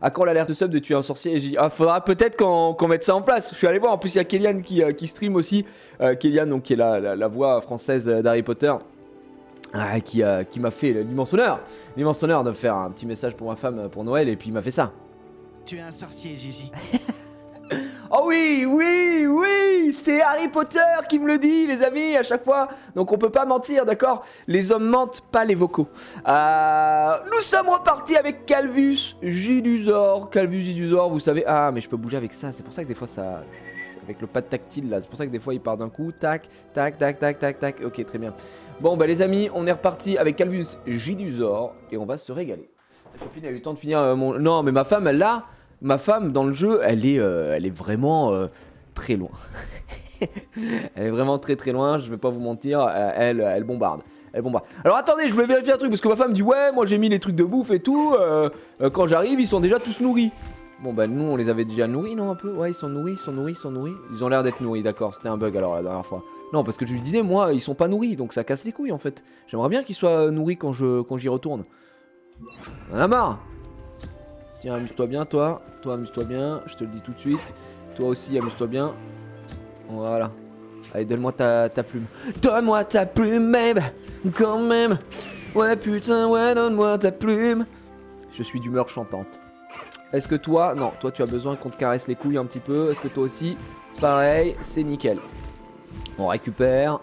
À quand l'alerte sub de tuer un sorcier? Et j'ai dit, ah, faudra peut-être qu'on mette ça en place. Je suis allé voir, en plus il y a Kélian qui stream aussi. Kélian, donc qui est la voix française d'Harry Potter. Qui m'a fait l'immense honneur de faire un petit message pour ma femme pour Noël, et puis il m'a fait ça. Tu es un sorcier, Gigi. Oh oui, c'est Harry Potter qui me le dit, les amis, à chaque fois. Donc on peut pas mentir, d'accord? Les hommes mentent, pas les vocaux. Nous sommes repartis avec Calvus Gidusor. Calvus Gidusor, vous savez... Ah, mais je peux bouger avec ça, c'est pour ça que des fois ça... Avec le pad tactile là, c'est pour ça que des fois il part d'un coup. Tac, tac, tac, tac, tac, tac. Ok, très bien. Bon bah les amis, on est reparti avec Calvus Gidusor et on va se régaler. La copine a eu le temps de finir mon... Non mais ma femme, elle l'a. Ma femme dans le jeu, elle est vraiment très loin. Elle est vraiment très très loin, je vais pas vous mentir, elle bombarde. Elle bombarde. Alors attendez, je voulais vérifier un truc parce que ma femme dit ouais, moi j'ai mis les trucs de bouffe et tout. Quand j'arrive, ils sont déjà tous nourris. Bon bah nous on les avait déjà nourris, non, un peu? Ouais, ils sont nourris. Ils ont l'air d'être nourris, d'accord, c'était un bug alors la dernière fois. Non, parce que je lui disais, moi, ils sont pas nourris, donc ça casse les couilles en fait. J'aimerais bien qu'ils soient nourris quand j'y retourne. On en a marre. Tiens, amuse-toi bien, toi. Toi, amuse-toi bien, je te le dis tout de suite. Toi aussi, amuse-toi bien. Voilà. Allez, donne-moi ta plume. Donne-moi ta plume, babe. Quand même. Ouais, putain, ouais, donne-moi ta plume. Je suis d'humeur chantante. Est-ce que toi... Non, toi, tu as besoin qu'on te caresse les couilles un petit peu. Est-ce que toi aussi? Pareil, c'est nickel. On récupère.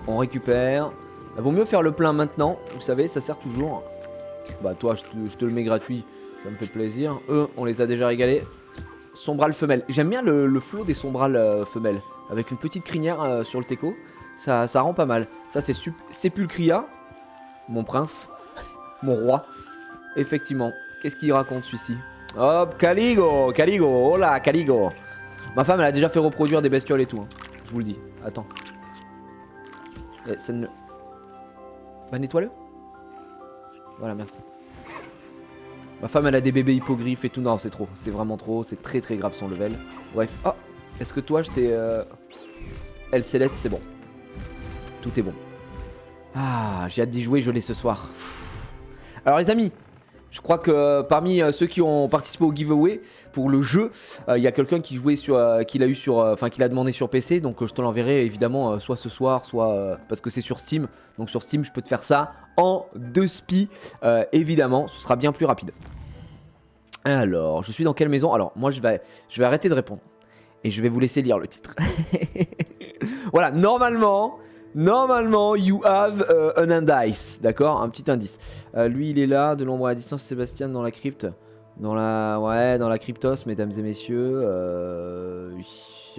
Il vaut mieux faire le plein maintenant. Vous savez, ça sert toujours. Bah, toi, je te le mets gratuit. Ça me fait plaisir. Eux, on les a déjà régalés. Sombral femelle. J'aime bien le flow des sombrales femelles. Avec une petite crinière sur le teco. Ça rend pas mal. Ça, c'est Sepulcria. Mon prince. Mon roi. Effectivement. Qu'est-ce qu'il raconte celui-ci? Hop, Caligo. Oh là, Caligo. Ma femme, elle a déjà fait reproduire des bestioles et tout. Hein. Je vous le dis. Attends. Ça ne... Bah, nettoie-le. Voilà, merci. Ma femme elle a des bébés hippogriffes et tout, non c'est trop, c'est vraiment trop, c'est très très grave son level. Bref, oh, est-ce que toi je t'ai... Elle Céleste c'est bon. Tout est bon. Ah, j'ai hâte d'y jouer, je l'ai ce soir. Alors les amis, je crois que parmi ceux qui ont participé au giveaway pour le jeu, il y a quelqu'un qui jouait sur, qui l'a eu sur, enfin qui l'a demandé sur PC, donc je te l'enverrai évidemment soit ce soir, soit parce que c'est sur Steam. Donc sur Steam, je peux te faire ça en 2 spi, évidemment, ce sera bien plus rapide. Alors, je suis dans quelle maison? Alors, moi je vais arrêter de répondre et je vais vous laisser lire le titre. Voilà, normalement, you have an indice, d'accord? Un petit indice. Lui, il est là, de l'ombre à distance, Sébastien dans la crypte. Dans la cryptos, mesdames et messieurs.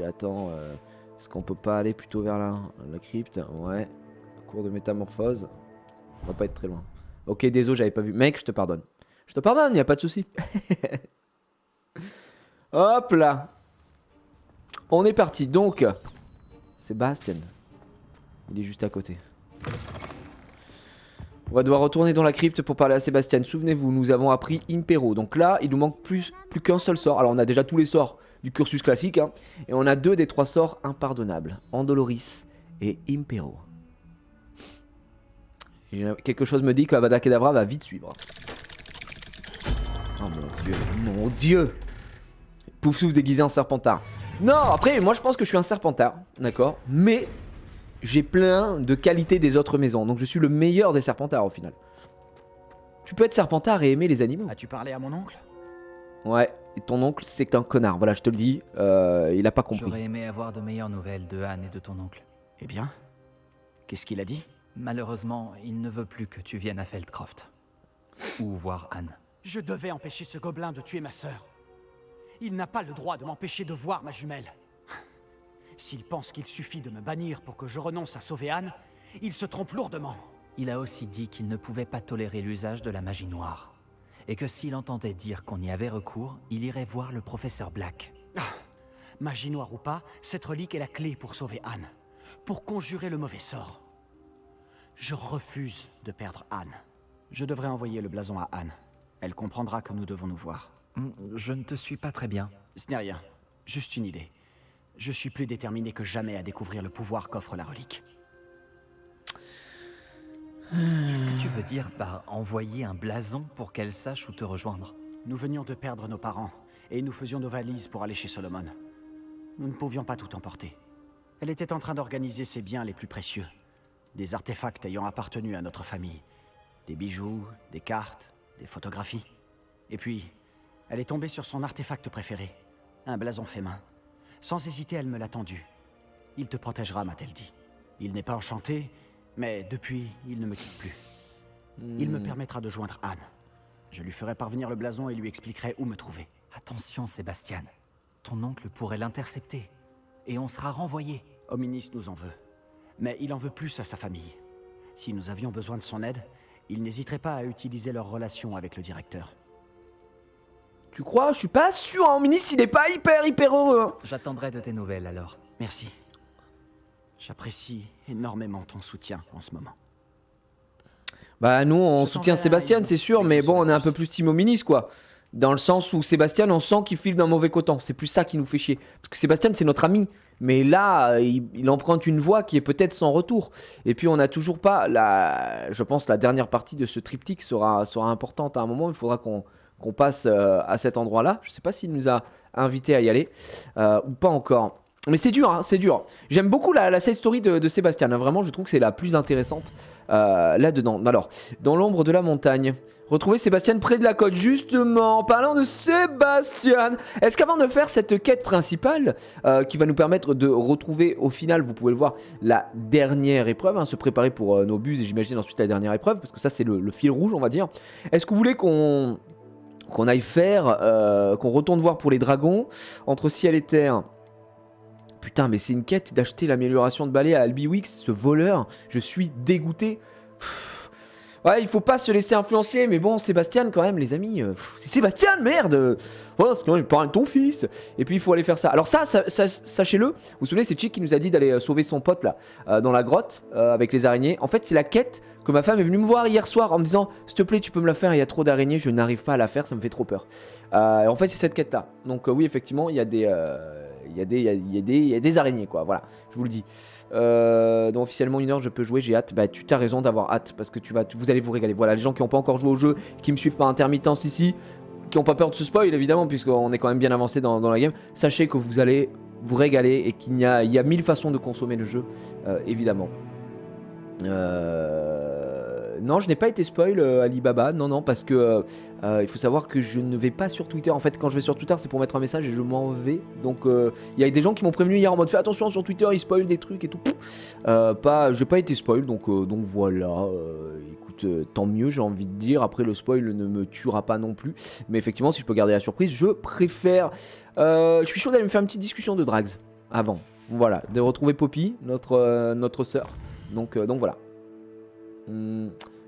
Attends, est-ce qu'on peut pas aller plutôt vers la crypte? Ouais, cours de métamorphose. On va pas être très loin. Ok, désolé, j'avais pas vu. Mec, je te pardonne. Je te pardonne, y a pas de souci. Hop là. On est parti, donc. Sébastien. Il est juste à côté. On va devoir retourner dans la crypte pour parler à Sébastien. Souvenez-vous, nous avons appris Impero. Donc là, il nous manque plus qu'un seul sort. Alors on a déjà tous les sorts du cursus classique. Hein, et on a 2 des 3 sorts impardonnables. Andoloris et Impero. Et quelque chose me dit qu'Avada Kedavra va vite suivre. Oh mon dieu, mon dieu. Poufsouffle déguisé en serpentard. Non, après, moi je pense que je suis un serpentard, d'accord? Mais j'ai plein de qualités des autres maisons, donc je suis le meilleur des serpentards au final. Tu peux être serpentard et aimer les animaux. As-tu parlé à mon oncle? Ouais, et ton oncle c'est un connard, voilà, je te le dis, il a pas compris. J'aurais aimé avoir de meilleures nouvelles de Anne et de ton oncle. Eh bien, qu'est-ce qu'il a dit? Malheureusement, il ne veut plus que tu viennes à Feldcroft. Ou voir Anne. Je devais empêcher ce gobelin de tuer ma sœur. Il n'a pas le droit de m'empêcher de voir ma jumelle. S'il pense qu'il suffit de me bannir pour que je renonce à sauver Anne, il se trompe lourdement. Il a aussi dit qu'il ne pouvait pas tolérer l'usage de la magie noire. Et que s'il entendait dire qu'on y avait recours, il irait voir le professeur Black. Ah, magie noire ou pas, cette relique est la clé pour sauver Anne. Pour conjurer le mauvais sort. Je refuse de perdre Anne. Je devrais envoyer le blason à Anne. Elle comprendra que nous devons nous voir. Je ne te suis pas très bien. Ce n'est rien, juste une idée. Je suis plus déterminé que jamais à découvrir le pouvoir qu'offre la relique. Qu'est-ce que tu veux dire par envoyer un blason pour qu'elle sache où te rejoindre? Nous venions de perdre nos parents, et nous faisions nos valises pour aller chez Solomon. Nous ne pouvions pas tout emporter. Elle était en train d'organiser ses biens les plus précieux. Des artefacts ayant appartenu à notre famille. Des bijoux, des cartes, des photographies. Et puis, elle est tombée sur son artefact préféré. Un blason fait main. Sans hésiter, elle me l'a tendu. Il te protégera, m'a-t-elle dit. Il n'est pas enchanté, mais depuis, il ne me quitte plus. Il me permettra de joindre Anne. Je lui ferai parvenir le blason et lui expliquerai où me trouver. Attention, Sébastien. Ton oncle pourrait l'intercepter. Et on sera renvoyé. Hominis nous en veut. Mais il en veut plus à sa famille. Si nous avions besoin de son aide, il n'hésiterait pas à utiliser leur relation avec le directeur. Tu crois? Je suis pas sûr, hein. Hominis, il est pas hyper heureux. Hein. J'attendrai de tes nouvelles alors. Merci. J'apprécie énormément ton soutien en ce moment. Bah nous on Je soutient t'enverrai Sébastien, un c'est sûr, email mais avec bon, son on est un réponse. peu plus team Hominis, quoi. Dans le sens où Sébastien, on sent qu'il file d'un mauvais coton. C'est plus ça qui nous fait chier. Parce que Sébastien, c'est notre ami. Mais là, il emprunte une voie qui est peut-être sans retour. Et puis on n'a toujours pas, je pense, la dernière partie de ce triptyque sera importante à un moment. Il faudra qu'on passe à cet endroit-là. Je sais pas s'il nous a invités à y aller ou pas encore. Mais c'est dur, hein, c'est dur. J'aime beaucoup la side story de Sébastien. Hein. Vraiment, je trouve que c'est la plus intéressante là-dedans. Alors, dans l'ombre de la montagne, retrouver Sébastien près de la côte. Justement, en parlant de Sébastien, est-ce qu'avant de faire cette quête principale, qui va nous permettre de retrouver au final, vous pouvez le voir, la dernière épreuve, hein, se préparer pour nos bus et j'imagine ensuite la dernière épreuve, parce que ça c'est le fil rouge, on va dire. Est-ce que vous voulez qu'on aille faire, qu'on retourne voir pour les dragons, entre ciel et terre? Putain, mais c'est une quête d'acheter l'amélioration de balai à Albiwix, ce voleur. Je suis dégoûté. Ouais, il faut pas se laisser influencer, mais bon, Sébastien, quand même, les amis. C'est Sébastien, merde. Ouais, sinon, il parle de ton fils. Et puis, il faut aller faire ça. Alors, sachez-le. Vous vous souvenez, c'est Chick qui nous a dit d'aller sauver son pote, là, dans la grotte, avec les araignées. En fait, c'est la quête que ma femme est venue me voir hier soir en me disant s'il te plaît, tu peux me la faire, il y a trop d'araignées, je n'arrive pas à la faire, ça me fait trop peur. Et en fait, c'est cette quête-là. Donc, oui, effectivement, il y a des. Il y a des araignées, quoi, voilà, je vous le dis. Donc officiellement 1 heure je peux jouer, j'ai hâte. Bah tu t'as raison d'avoir hâte parce que vous allez vous régaler. Voilà, les gens qui n'ont pas encore joué au jeu, qui me suivent par intermittence ici, qui n'ont pas peur de ce spoil évidemment puisqu'on est quand même bien avancé dans la game, sachez que vous allez vous régaler et qu'il y a 1000 façons de consommer le jeu, évidemment. Non, je n'ai pas été spoil Alibaba, non, parce que il faut savoir que je ne vais pas sur Twitter. En fait, quand je vais sur Twitter, c'est pour mettre un message et je m'en vais. Donc, il y a des gens qui m'ont prévenu hier en mode fais attention sur Twitter, ils spoilent des trucs et tout. J'ai pas été spoil, donc voilà. Écoute, tant mieux, j'ai envie de dire. Après, le spoil ne me tuera pas non plus. Mais effectivement, si je peux garder la surprise, je préfère. Je suis chaud d'aller me faire une petite discussion de drags avant. Voilà, de retrouver Poppy, notre sœur. Donc voilà.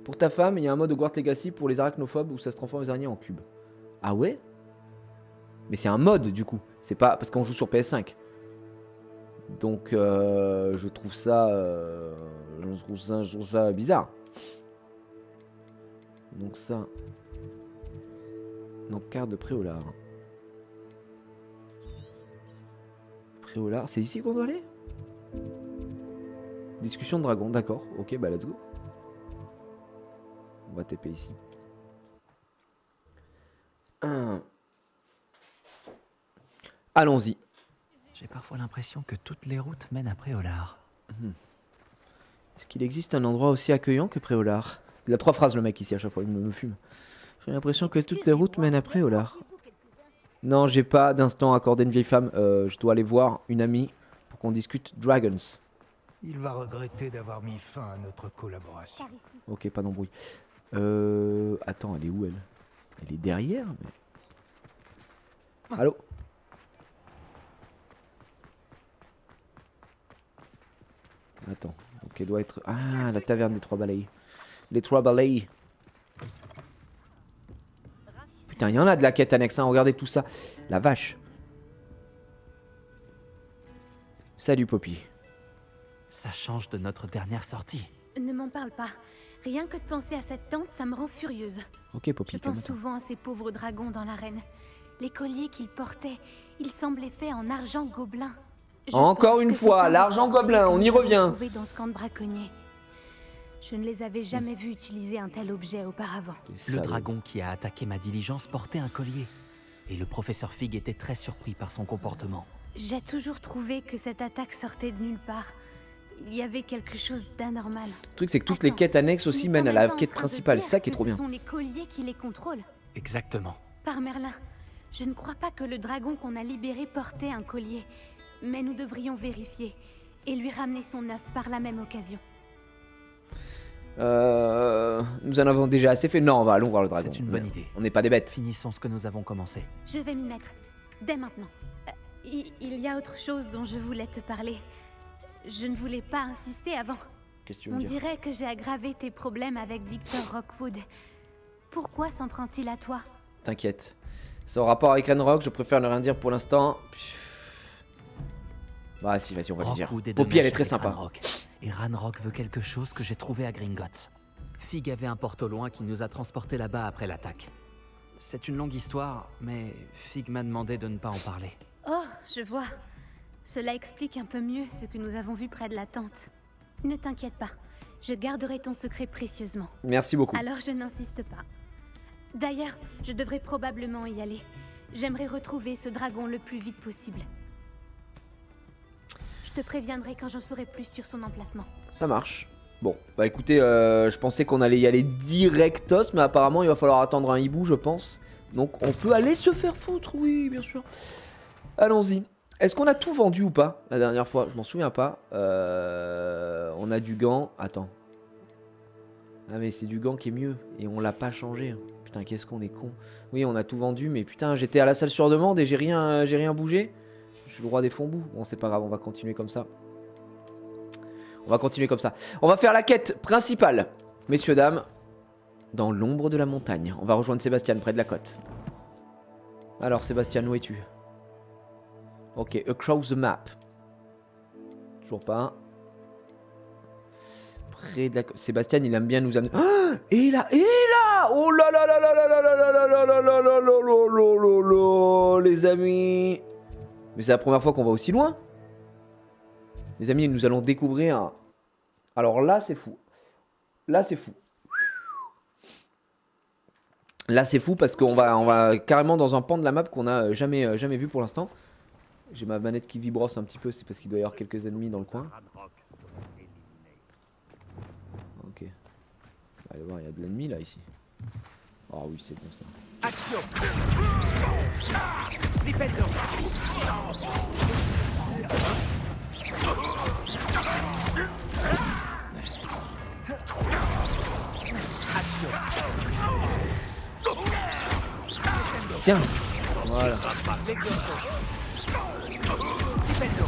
Pour ta femme, il y a un mode Hogwarts Legacy pour les arachnophobes où ça se transforme les araignées en cubes. Ah ouais? Mais c'est un mode du coup. C'est pas parce qu'on joue sur PS5. Donc je trouve ça bizarre. Donc ça. Donc carte de Préolard. Préolard, c'est ici qu'on doit aller? Discussion de dragon, d'accord. Ok, bah let's go. On va TP ici. Allons-y. J'ai parfois l'impression que toutes les routes mènent à Préolard. Est-ce qu'il existe un endroit aussi accueillant que Préolard? Il a 3 phrases le mec ici à chaque fois, il me fume. J'ai l'impression que toutes les routes mènent à Préolard. Non, j'ai pas d'instant accordé à une vieille femme. Je dois aller voir une amie pour qu'on discute Dragons. Il va regretter d'avoir mis fin à notre collaboration. Ok, pas d'embrouille. Attends, elle est où elle? Elle est derrière mais... Allô? Attends, donc elle doit être... Ah, la taverne des 3 balayés. Les 3 balayés. Putain, il y en a de la quête annexe, hein, regardez tout ça. La vache. Salut Poppy. Ça change de notre dernière sortie. Ne m'en parle pas. Rien que de penser à cette tente, ça me rend furieuse. Ok Poppy, Je pense calme-toi. souvent à ces pauvres dragons dans l'arène. Les colliers qu'ils portaient, ils semblaient faits en argent gobelin. Je Encore pense une que fois, c'est un l'argent des symboles gobelin, que on y nous avons revient. trouvés dans ce camp de braconniers. Je ne les avais jamais vus utiliser un tel objet auparavant. Les Le salauds. dragon qui a attaqué ma diligence portait un collier. Et le professeur Fig était très surpris par son comportement. J'ai toujours trouvé que cette attaque sortait de nulle part. Il y avait quelque chose d'anormal. Le truc, c'est que toutes les Attends, quêtes annexes tu aussi n'es mènent à quand même la pas en quête train de principale. dire C'est ça qui est que trop bien. Ce sont les colliers qui les contrôlent. Exactement. Par Merlin, je ne crois pas que le dragon qu'on a libéré portait un collier. Mais nous devrions vérifier et lui ramener son œuf par la même occasion. Nous en avons déjà assez fait. Non, allons voir le dragon. C'est une bonne idée. On n'est pas des bêtes. Finissons ce que nous avons commencé. Je vais m'y mettre, dès maintenant. Il y a autre chose dont je voulais te parler. Je ne voulais pas insister avant. Qu'est-ce que tu veux On me dire? dirait que j'ai aggravé tes problèmes avec Victor Rockwood. Pourquoi s'en prend-il à toi? T'inquiète. Sans rapport avec Ranrock, je préfère ne rien dire pour l'instant. Bah si, vas-y, on va le dire. Rockwood est de Poppy, elle est mèche très avec sympa. Ranrock. Et Ranrock veut quelque chose que j'ai trouvé à Gringotts. Fig avait un porte au loin qui nous a transportés là-bas après l'attaque. C'est une longue histoire, mais Fig m'a demandé de ne pas en parler. Oh, je vois. Cela explique un peu mieux ce que nous avons vu près de la tente. Ne t'inquiète pas, je garderai ton secret précieusement. Merci beaucoup. Alors je n'insiste pas. D'ailleurs, je devrais probablement y aller. J'aimerais retrouver ce dragon le plus vite possible. Je te préviendrai quand j'en saurai plus sur son emplacement. Ça marche. Bon, bah écoutez, je pensais qu'on allait y aller directos, mais apparemment il va falloir attendre un hibou, je pense. Donc on peut aller se faire foutre, oui, bien sûr. Allons-y. Est-ce qu'on a tout vendu ou pas la dernière fois? Je m'en souviens pas. On a du gant. Attends. Ah mais c'est du gant qui est mieux. Et on l'a pas changé. Putain, qu'est-ce qu'on est con. Oui, on a tout vendu, mais putain, j'étais à la salle sur demande et j'ai rien bougé. Je suis le roi des fonds bout. Bon, c'est pas grave, on va continuer comme ça. On va continuer comme ça. On va faire la quête principale, messieurs, dames. Dans l'ombre de la montagne. On va rejoindre Sébastien près de la côte. Alors, Sébastien, où es-tu? Ok, across the map. Toujours pas. Près de la côte. Sébastien, il aime bien nous amener. Ah, et là, oh là là là là là là là là là là là là là là là là, les amis. Mais c'est la première fois qu'on va aussi loin. Les amis, nous allons découvrir un... Alors là, c'est fou. Là, c'est fou. Là, c'est fou parce qu'on va carrément dans un pan de la map qu'on n'a jamais vu pour l'instant. J'ai ma manette qui vibrosse un petit peu, c'est parce qu'il doit y avoir quelques ennemis dans le coin. Ok. Allez voir, il y a de l'ennemi là, ici. Oh oui, c'est bon ça. Action. Flipendo. Action. Tiens. Voilà. Levioso. Flipendo.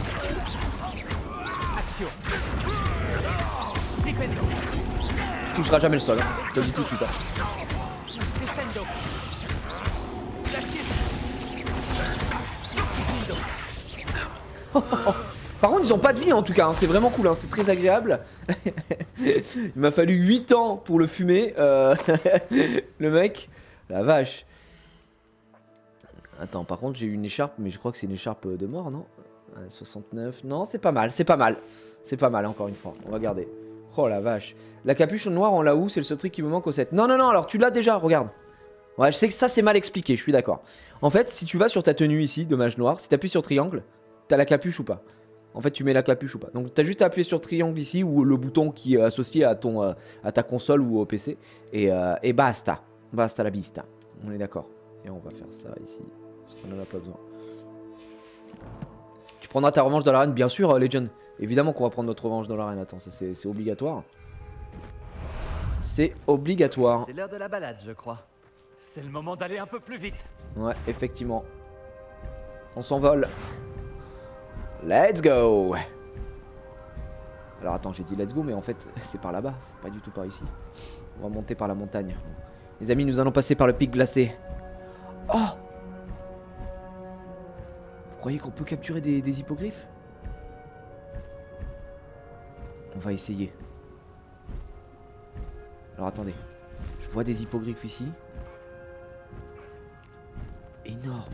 Action. Flipendo. Tu toucheras jamais le sol, hein. Je te le dis tout de suite. Hein. Descendo. Par contre, ils ont pas de vie en tout cas, hein. C'est vraiment cool, hein. C'est très agréable. Il m'a fallu 8 ans pour le fumer, le mec. La vache. Attends, par contre, j'ai eu une écharpe, mais je crois que c'est une écharpe de mort, non? 69, non, c'est pas mal, c'est pas mal. C'est pas mal, encore une fois, on va garder. Oh la vache. La capuche noire, on l'a où? C'est le seul truc qui me manque au set. Non, non, non, alors tu l'as déjà, regarde. Ouais, je sais que ça c'est mal expliqué, je suis d'accord. En fait, si tu vas sur ta tenue ici, de mage noir, si tu appuies sur triangle, t'as la capuche ou pas? En fait, tu mets la capuche ou pas. Donc, t'as juste à appuyer sur triangle ici ou le bouton qui est associé à ta console ou au PC. Et basta. Basta la vista. On est d'accord. Et on va faire ça ici. Parce qu'on en a pas besoin. Tu prendras ta revanche dans l'arène, bien sûr, Legend. Évidemment qu'on va prendre notre revanche dans l'arène. Attends, ça c'est obligatoire. C'est obligatoire. C'est l'heure de la balade, je crois. C'est le moment d'aller un peu plus vite. Ouais, effectivement. On s'envole. Let's go. Alors attends, j'ai dit let's go, mais en fait, c'est par là-bas. C'est pas du tout par ici. On va monter par la montagne. Les amis, nous allons passer par le pic glacé. Oh! Vous croyez qu'on peut capturer des hippogriffes? On va essayer. Alors attendez. Je vois des hippogriffes ici. Énorme.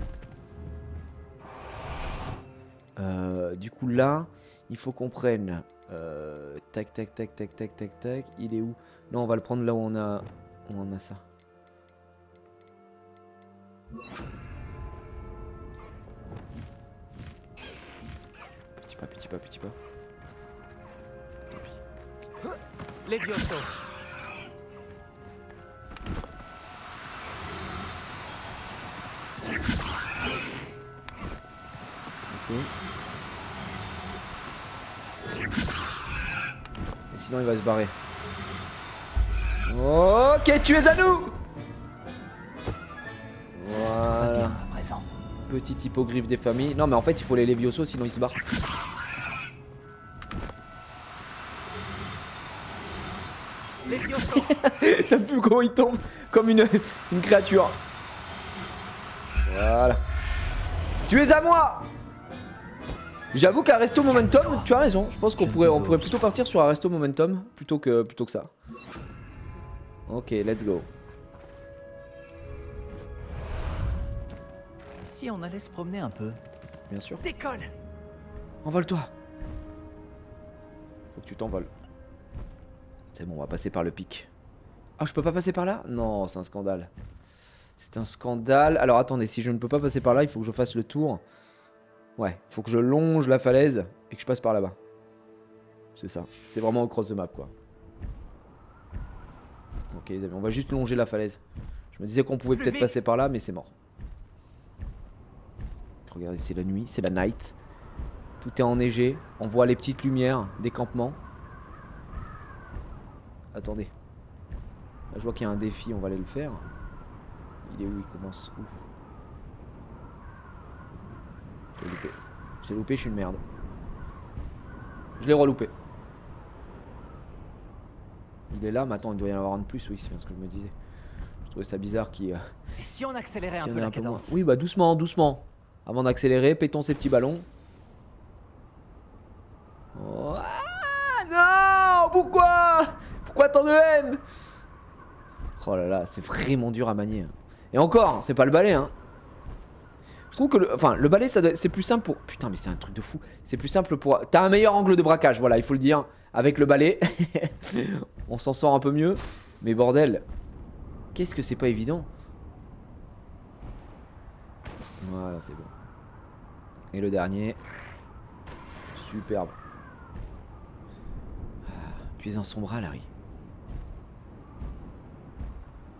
Du coup là, il faut qu'on prenne Tac, tac, tac, tac, tac, tac, tac. Il est où? Non, on va le prendre là où on a ça. Petit pas, petit pas, petit pas. Tant pis. Levioso. Ok. Et sinon il va se barrer. Ok, tu es à nous. Voilà. Bien à présent. Petit hippogriffe des familles. Non mais en fait il faut les Levioso sinon ils se barrent. Levioso. Ça me fume comment il tombe comme une créature. Voilà. Tu es à moi. J'avoue qu'un resto momentum, tu as raison. Je pense qu'on pourrait plutôt partir sur un resto momentum plutôt que ça. Ok, let's go. Si on allait se promener un peu. Bien sûr. Décolle. Envole-toi. Faut que tu t'envoles. C'est bon, on va passer par le pic. Ah, je peux pas passer par là? Non, c'est un scandale. C'est un scandale. Alors attendez, si je ne peux pas passer par là, il faut que je fasse le tour. Ouais, faut que je longe la falaise et que je passe par là-bas. C'est ça. C'est vraiment across the map, quoi. Ok, les amis, on va juste longer la falaise. Je me disais qu'on pouvait peut-être passer par là, mais c'est mort. Regardez, c'est la nuit, c'est la night. Tout est enneigé. On voit les petites lumières des campements. Attendez. Là, je vois qu'il y a un défi, on va aller le faire. Il est où? Il commence où? J'ai loupé. J'ai loupé, je suis une merde. Je l'ai reloupé. Il est là, mais attends, il doit y en avoir un de plus, oui, c'est bien ce que je me disais. Je trouvais ça bizarre qu'il Et si on accélérait un y en peu ait la un peu moins. cadence? Oui, bah doucement, doucement. Avant d'accélérer, pétons ces petits ballons. Oh, ah, non! Pourquoi? Pourquoi tant de haine? Oh là là, c'est vraiment dur à manier. Et encore, c'est pas le balai, hein. Je trouve que le balai, c'est plus simple pour... Putain, mais c'est un truc de fou. C'est plus simple pour... T'as un meilleur angle de braquage, voilà, il faut le dire. Avec le balai, on s'en sort un peu mieux. Mais bordel, qu'est-ce que c'est pas évident. Voilà, c'est bon. Et le dernier. Superbe. Ah, tu es un sombra, Larry.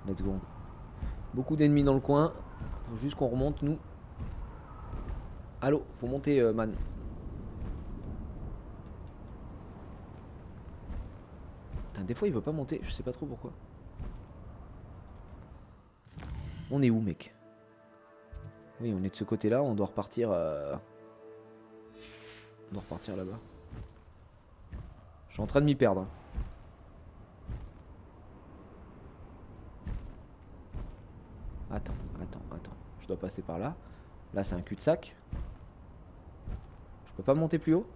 Let's go. Beaucoup d'ennemis dans le coin. Faut juste qu'on remonte, nous. Allô, faut monter, man. Putain, des fois, il veut pas monter. Je sais pas trop pourquoi. On est où, mec? Oui, on est de ce côté-là. On doit repartir... On doit repartir là-bas. Je suis en train de m'y perdre. Attends. Je dois passer par là. Là, c'est un cul-de-sac. Je peux pas monter plus haut?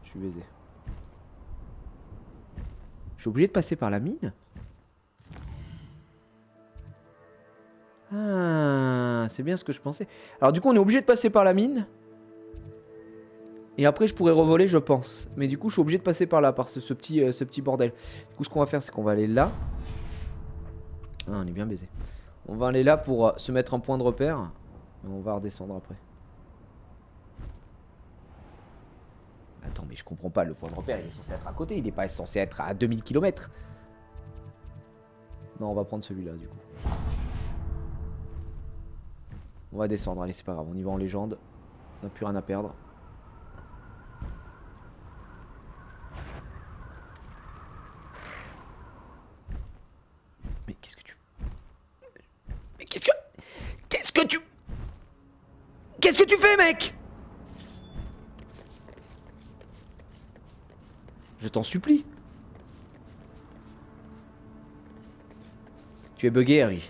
Je suis baisé. Je suis obligé de passer par la mine? Ah, c'est bien ce que je pensais. Alors du coup, on est obligé de passer par la mine. Et après, je pourrais revoler, je pense. Mais du coup, je suis obligé de passer par là, par ce petit bordel. Du coup, ce qu'on va faire, c'est qu'on va aller là. Ah, on est bien baisé. On va aller là pour se mettre en point de repère. Et on va redescendre après. Attends, mais je comprends pas. Le point de repère, il est censé être à côté. Il n'est pas censé être à 2000 km. Non, on va prendre celui-là, du coup. On va descendre. Allez, c'est pas grave. On y va en légende. On n'a plus rien à perdre. Mais qu'est-ce que tu... Mais qu'est-ce que... Qu'est-ce que tu fais, mec? Je t'en supplie. Tu es bugué, Harry.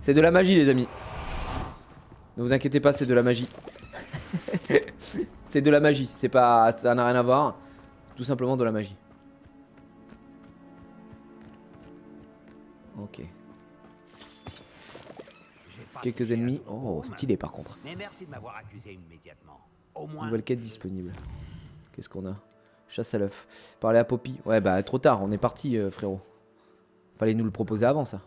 C'est de la magie, les amis. Ne vous inquiétez pas, c'est de la magie. C'est de la magie. C'est pas... Ça n'a rien à voir. C'est tout simplement de la magie. Ok. Quelques ennemis. Oh, stylé par contre. Mais merci de m'avoir accusé immédiatement. Au moins. Nouvelle quête disponible. Qu'est-ce qu'on a? Chasse à l'œuf. Parler à Poppy. Ouais, bah trop tard, on est parti, frérot. Fallait nous le proposer avant, ça.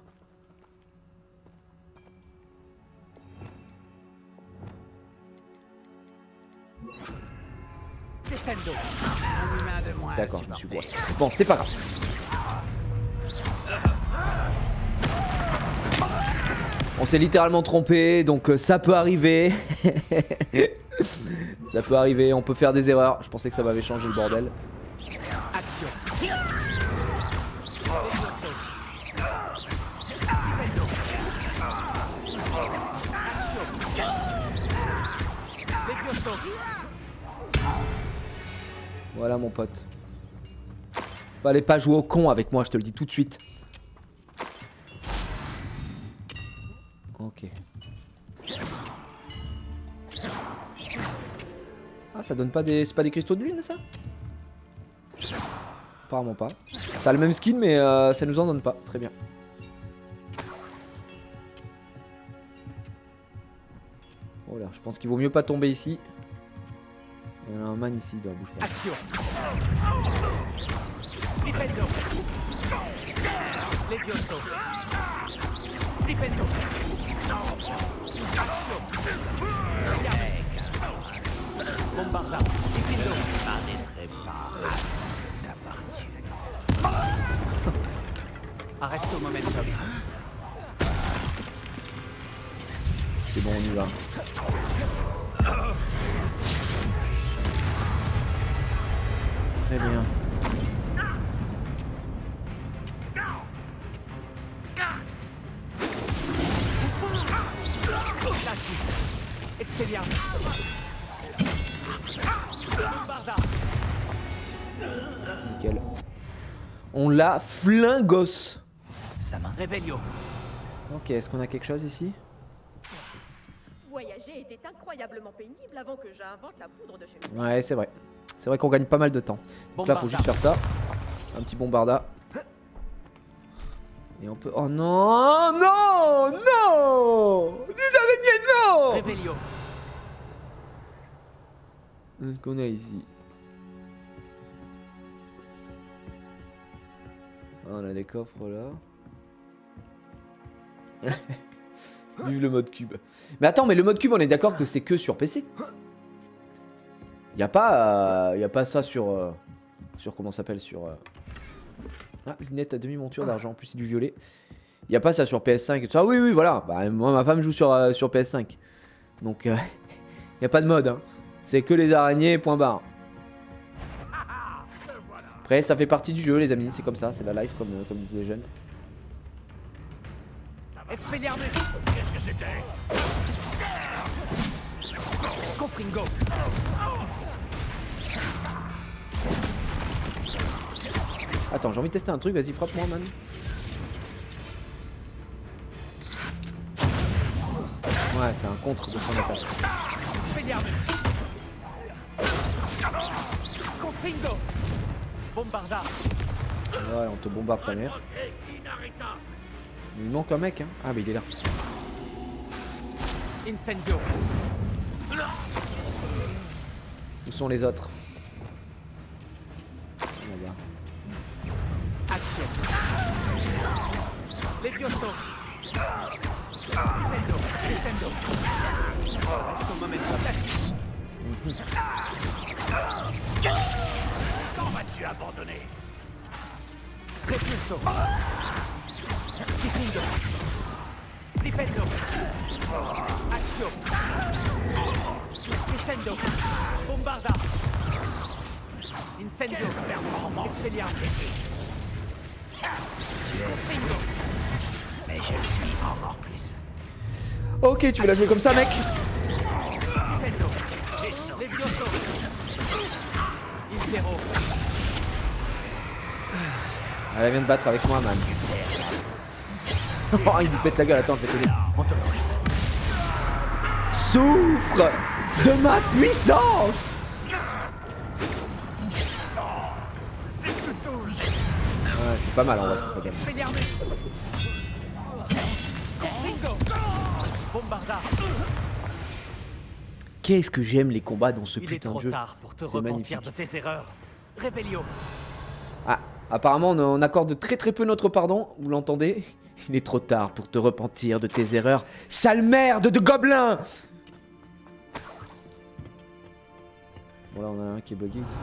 D'accord, je me suis gouré. Bon, c'est pas grave. On s'est littéralement trompé, donc ça peut arriver. Ça peut arriver, on peut faire des erreurs. Je pensais que ça m'avait changé le bordel. Action. Voilà mon pote. Fallait pas jouer au con avec moi, je te le dis tout de suite. Ok. Ah, ça donne pas des... C'est pas des cristaux de lune, ça? Apparemment pas. Ça a le même skin, mais ça nous en donne pas. Très bien. Oh là, je pense qu'il vaut mieux pas tomber ici. Il y en a un man ici, il doit bouger pas. Action. Flipendo. Levioso. Flipendo. Action. Bombarda. Flipendo. Arresto momentum. C'est bon, on y va. Très bien. Nickel. On l'a flingos. Sa main. Revelio. Ok, est-ce qu'on a quelque chose ici? Voyager était incroyablement pénible avant que j'invente la poudre de chez moi. Ouais, c'est vrai. C'est vrai qu'on gagne pas mal de temps. Donc là, faut juste faire ça. Un petit bombarda. Et on peut... Oh non! Non! Non! Des araignées, non! Revelio. Qu'est-ce qu'on a ici? Ah, on a des coffres là. Vive le mode cube. Mais attends, mais le mode cube, on est d'accord que c'est que sur PC? Y a pas ça sur... sur comment ça s'appelle? Sur... Ah, lunettes à demi-monture d'argent, en plus c'est du violet. Y a pas ça sur PS5 et tout ça. Oui, oui, voilà. Bah, moi, ma femme joue sur PS5. Donc, y a pas de mode. Hein. C'est que les araignées, point barre. Après, ça fait partie du jeu, les amis. C'est comme ça, c'est la life, comme disaient les jeunes. Expelliarmus. Qu'est-ce que c'était? Confringo. Attends, j'ai envie de tester un truc, vas-y, frappe-moi, man. Ouais, c'est un contre de son attaque. Expelliarmus. Confringo. Bombarda. Ouais, on te bombarde ta mère. Il me manque un mec, hein. Ah, bah il est là. Incendio. Où sont les autres? Là-bas. Action. Levioso. Flipendo. Descendo. Resto momentum. Quand vas-tu abandonner? Repulso. Flipendo. Flipendo. Action. Descendo. Bombarda. Incendio. Expelliarmus. Confringo. Mais je suis encore plus. Ok, tu veux la jouer comme ça, mec? Flipendo. Levioso. Zéro. Elle vient de battre avec moi, man. Oh, il lui pète la gueule, attends, je vais t'aider. Souffre de ma puissance! Ouais, c'est pas mal en vrai ce que ça donne. Qu'est-ce que j'aime les combats dans ce Il est putain trop de jeu. tard pour te C'est repentir magnifique. de tes erreurs. Revelio. Ah, apparemment on accorde très peu notre pardon, vous l'entendez? Il est trop tard pour te repentir de tes erreurs. Sale merde de gobelin! Bon là on a un qui est bugué ici.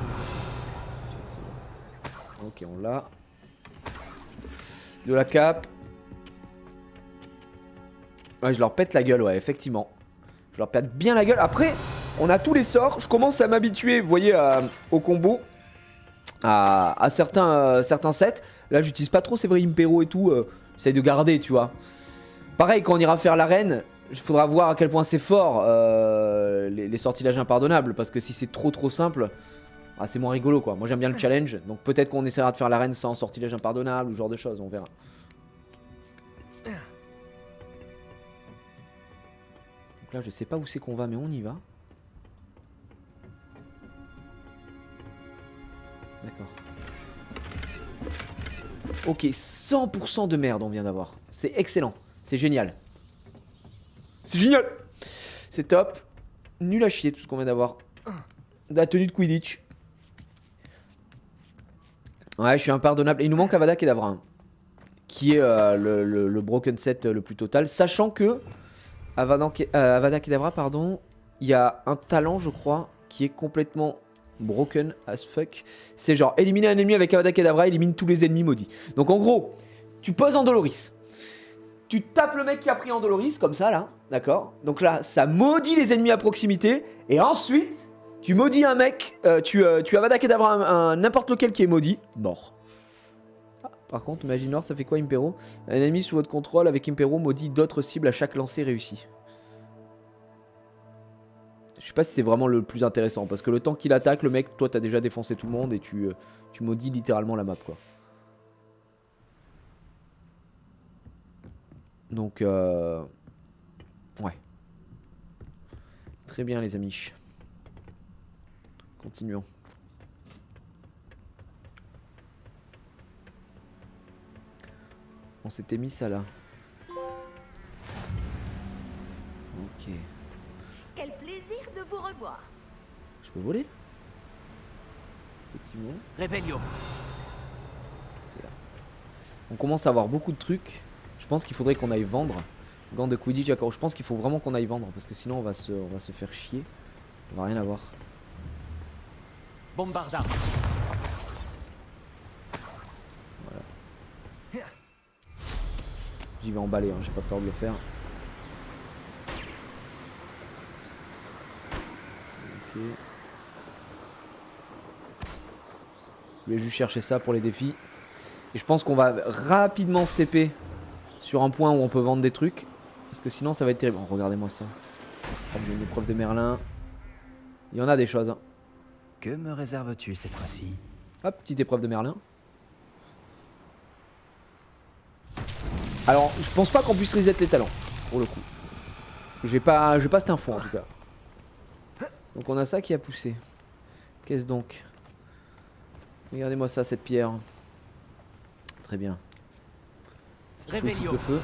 Ok, on l'a. De la cape. Ouais, je leur pète la gueule, ouais, effectivement. Je leur pète bien la gueule. Après, on a tous les sorts. Je commence à m'habituer, vous voyez, au combo. À certains sets. Là, j'utilise pas trop, c'est vrai, Impero et tout. J'essaye de garder, tu vois. Pareil, quand on ira faire l'arène, il faudra voir à quel point c'est fort les sortilèges impardonnables. Parce que si c'est trop simple, ah, c'est moins rigolo, quoi. Moi, j'aime bien le challenge. Donc peut-être qu'on essaiera de faire l'arène sans sortilège impardonnable ou ce genre de choses, on verra. Donc là, je sais pas où c'est qu'on va, mais on y va. D'accord. Ok, 100% de merde on vient d'avoir. C'est excellent. C'est génial. C'est génial. C'est top. Nul à chier tout ce qu'on vient d'avoir. La tenue de Quidditch. Ouais, je suis impardonnable. Et il nous manque Avada Kedavra, hein, qui est le broken set le plus total. Sachant que Avada Kedavra, pardon, il y a un talent, je crois, qui est complètement broken as fuck. C'est genre éliminer un ennemi avec Avada Kedavra, élimine tous les ennemis maudits. Donc en gros, tu poses en Doloris. Tu tapes le mec qui a pris en Doloris, comme ça là, d'accord? Donc là, ça maudit les ennemis à proximité. Et ensuite, tu maudis un mec, tu Avada Kedavra n'importe lequel qui est maudit, mort. Ah, par contre, Maginor, ça fait quoi Impero? Un ennemi sous votre contrôle avec Impero maudit d'autres cibles à chaque lancer réussi. Je sais pas si c'est vraiment le plus intéressant, parce que le temps qu'il attaque, le mec, toi t'as déjà défoncé tout le monde et tu maudis littéralement la map, quoi. Donc ouais. Très bien les amis. Continuons. On s'était mis ça là. Ok. Quel plaisir de vous revoir. Je peux voler? Effectivement. Revelio. C'est là. On commence à avoir beaucoup de trucs. Je pense qu'il faudrait qu'on aille vendre. Gants de Quidditch, d'accord. Je pense qu'il faut vraiment qu'on aille vendre parce que sinon on va se faire chier. On va rien avoir. Bombarda. Voilà. J'y vais emballer, hein. J'ai pas peur de le faire. Ok. Je voulais juste chercher ça pour les défis. Et je pense qu'on va rapidement se TP sur un point où on peut vendre des trucs. Parce que sinon ça va être terrible. Oh, regardez-moi ça. Oh, une épreuve de Merlin. Il y en a des choses, hein. Que me réserves-tu cette fois-ci? Hop, petite épreuve de Merlin. Alors, je pense pas qu'on puisse reset les talents, pour le coup. J'ai pas cette info en tout cas. Donc on a ça qui a poussé. Qu'est-ce donc? Regardez-moi ça, cette pierre. Très bien. Revelio. Le feu.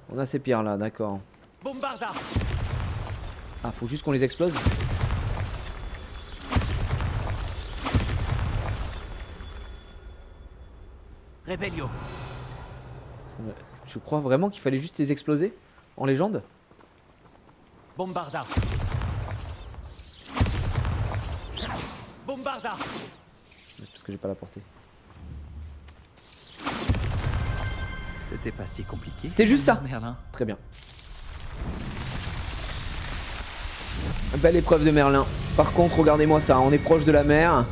On a ces pierres là, d'accord. Bombarda. Ah, faut juste qu'on les explose. Revelio. Je crois vraiment qu'il fallait juste les exploser en légende. Bombarda. Bombarda. C'est parce que j'ai pas la portée. C'était pas si compliqué. C'était juste ça. Merlin. Très bien. Belle épreuve de Merlin. Par contre, regardez-moi ça, on est proche de la mer.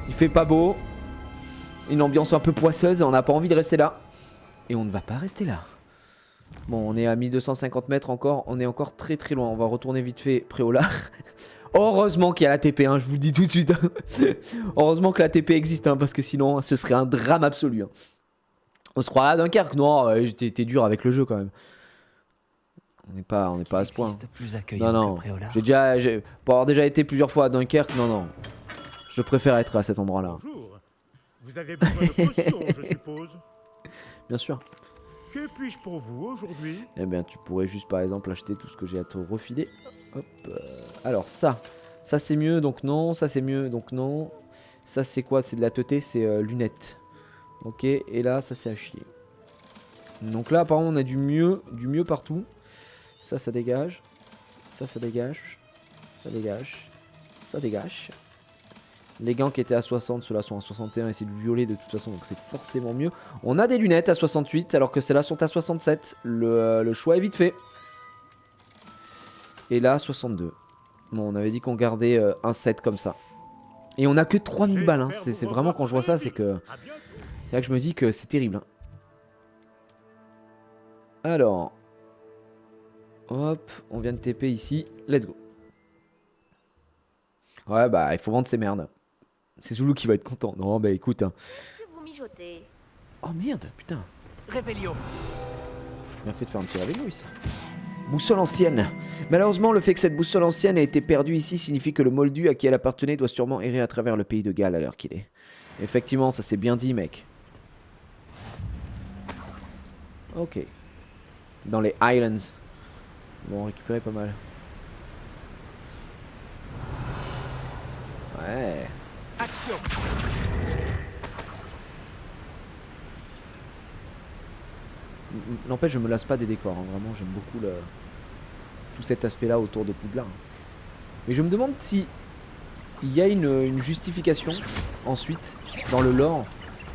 Il fait pas beau. Une ambiance un peu poisseuse, on n'a pas envie de rester là. Et on ne va pas rester là. Bon, on est à 1250 mètres encore. On est encore très loin. On va retourner vite fait Préolard. Heureusement qu'il y a la TP, hein, je vous le dis tout de suite. Heureusement que la TP existe, hein, parce que sinon, ce serait un drame absolu. Hein. On se croirait à Dunkerque. Non, t'es dur avec le jeu quand même. On n'est pas à ce point. Plus accueillant Non, que Préolard. Pour avoir déjà été plusieurs fois à Dunkerque, non. Je préfère être à cet endroit-là. Bonjour. Vous avez besoin de potions, je suppose. Bien sûr. Que puis-je pour vous aujourd'hui? Eh bien, tu pourrais juste par exemple acheter tout ce que j'ai à te refiler. Hop. Alors ça Ça c'est mieux, donc non. Ça c'est mieux, donc non. Ça c'est quoi? C'est de la teuté, c'est lunettes. Ok, et là ça c'est à chier. Donc là apparemment on a du mieux partout. Ça dégage. Ça dégage. Ça dégage. Ça dégage. Les gants qui étaient à 60, ceux-là sont à 61 et c'est du violet de toute façon, donc c'est forcément mieux. On a des lunettes à 68 alors que celles-là sont à 67. Le choix est vite fait. Et là 62. Bon, on avait dit qu'on gardait un set comme ça. Et on a que 3000 balles, hein. C'est vraiment quand je vois ça, c'est là que je me dis que c'est terrible. Hein. Alors, hop, on vient de TP ici, let's go. Ouais, bah il faut vendre ces merdes. C'est Zoulou qui va être content. Non, bah écoute. Hein. Que vous mijotez? Oh merde, putain. Réveillon. Bien fait de faire un petit réveillon ici. Boussole ancienne. Malheureusement, le fait que cette boussole ancienne ait été perdue ici signifie que le moldu à qui elle appartenait doit sûrement errer à travers le pays de Galles à l'heure qu'il est. Effectivement, ça c'est bien dit, mec. Ok. Dans les Highlands. Bon, récupérer pas mal. Ouais. Action. N'empêche, je me lasse pas des décors. Hein. Vraiment, j'aime beaucoup tout cet aspect-là autour de Poudlard. Mais je me demande si il y a une justification ensuite dans le lore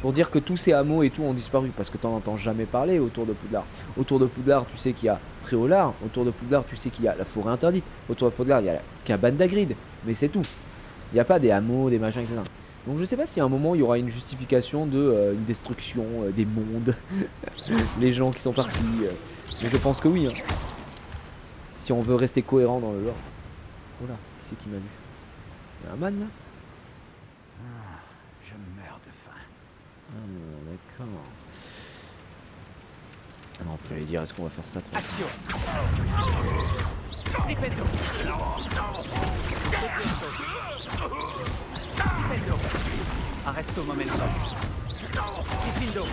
pour dire que tous ces hameaux et tout ont disparu, parce que t'en entends jamais parler autour de Poudlard. Autour de Poudlard, tu sais qu'il y a Préolard. Autour de Poudlard, tu sais qu'il y a la forêt interdite. Autour de Poudlard, il y a la cabane d'Agrid. Mais c'est tout. Il n'y a pas des hameaux, des machins, etc. Donc je sais pas si à un moment il y aura une justification de une destruction des mondes, les gens qui sont partis. Mais je pense que oui. Hein. Si on veut rester cohérent dans le lore. Oh là, qui c'est qui m'a vu? Il y a un man là? Je meurs de faim. Ah d'accord. Ah non, vous allez dire, est-ce qu'on va faire ça trop? Action. Flipendo. Flipendo. Arresto momentum. Flipendo.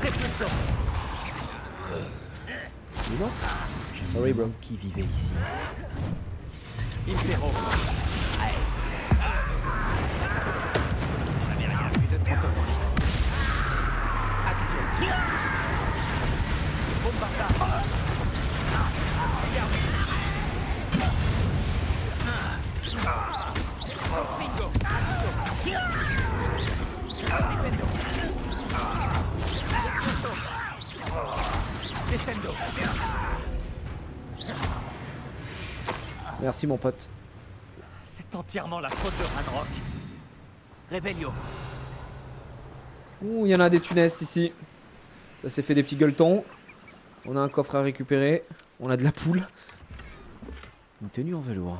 Repulso. Mais non. Sorry bro. Qui vivait ici? Impero. J'avais rien vu de Tantoporis. Action. Bombarda. Regarde ici. Bingo. Action. Flipendo. Descendo. Merci mon pote. C'est entièrement la faute de Ranrock. Réveillon. Ouh, il y en a des tunesses ici. Ça s'est fait des petits gueuletons. On a un coffre à récupérer. On a de la poule. Une tenue en velours.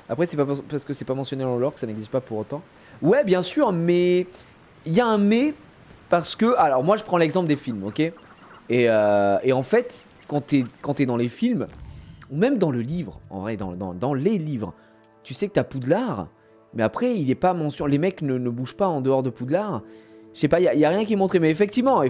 Après, c'est pas parce que c'est pas mentionné dans le lore que ça n'existe pas pour autant. Ouais, bien sûr, mais il y a un mais parce que. Alors, moi, je prends l'exemple des films, ok? Et en fait, quand t'es dans les films, ou même dans le livre, en vrai, dans les livres, tu sais que t'as Poudlard, mais après, il est pas mentionné. Les mecs ne bougent pas en dehors de Poudlard. Je sais pas, il y a rien qui est montré, mais effectivement,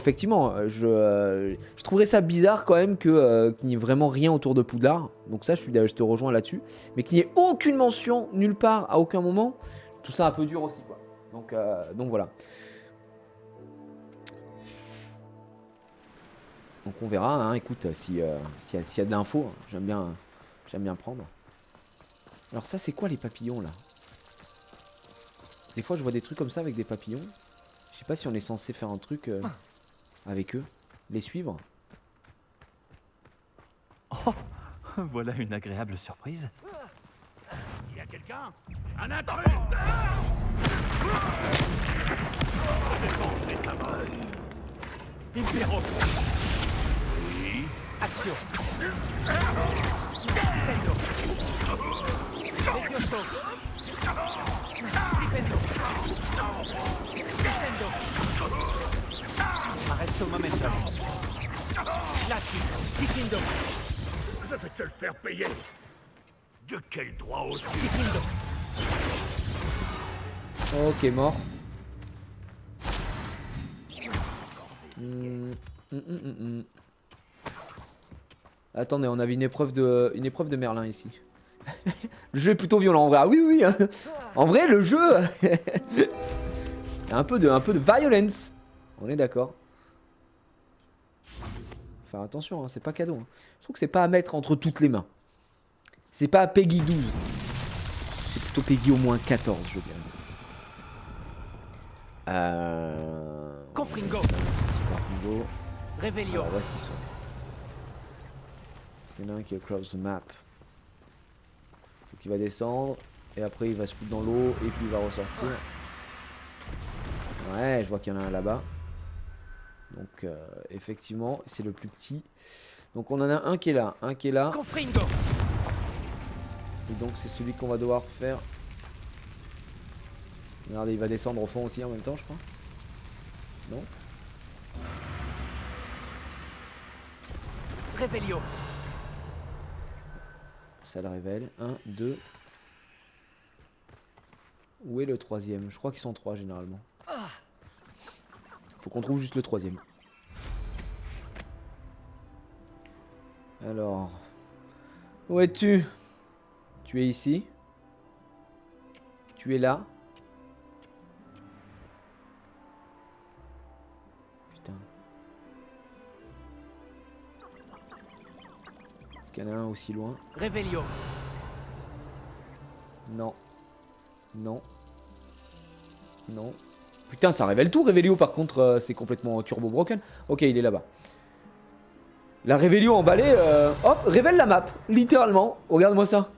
je trouverais ça bizarre quand même qu'il n'y ait vraiment rien autour de Poudlard. Donc ça, je te rejoins là-dessus. Mais qu'il n'y ait aucune mention nulle part, à aucun moment, tout ça un peu dur aussi, quoi. Donc voilà. Donc on verra, hein, écoute, s'il y a de l'info, hein, j'aime bien prendre. Alors ça, c'est quoi les papillons, là? Des fois, je vois des trucs comme ça avec des papillons. Je sais pas si on est censé faire un truc avec eux. Les suivre. Oh, voilà une agréable surprise. Il y a quelqu'un? Un intrus! Impero. Oui. Action. Flipendo. Levioso. Flipendo. Descendo. Arresto momentum. Latus. Diffindo. Je vais te le faire payer. De quel droit oses-tu? Diffindo. Ok, mort. Attendez, on avait une épreuve de Merlin ici. Le jeu est plutôt violent en vrai. Ah oui, oui. Hein. En vrai, le jeu... un peu de violence. On est d'accord. Faire attention, hein, c'est pas cadeau. Hein. Je trouve que c'est pas à mettre entre toutes les mains. C'est pas à Peggy 12. C'est plutôt Peggy au moins 14, je dirais. Confringo. Confringo. Revelio. Alors, où est-ce qu'ils sont? Il y en a un qui est across the map. Faut qu'il va descendre. Et après il va se foutre dans l'eau. Et puis il va ressortir. Ouais, je vois qu'il y en a un là-bas. Donc effectivement, c'est le plus petit. Donc on en a un qui est là. Un qui est là. Confringo. Et donc c'est celui qu'on va devoir faire. Regardez, il va descendre au fond aussi en même temps, je crois. Non? Revelio. Ça le révèle. 1, 2. Où est le troisième? Je crois qu'ils sont 3 généralement. Faut qu'on trouve juste le troisième. Alors. Où es-tu? Tu es ici. Tu es là. Putain. Est-ce qu'il y en a un aussi loin? Revelio. Non. Non. Non. Putain, ça révèle tout. Revelio, par contre, c'est complètement turbo broken. Ok, il est là-bas. La Revelio emballée, hop, révèle la map, littéralement. Regarde-moi ça.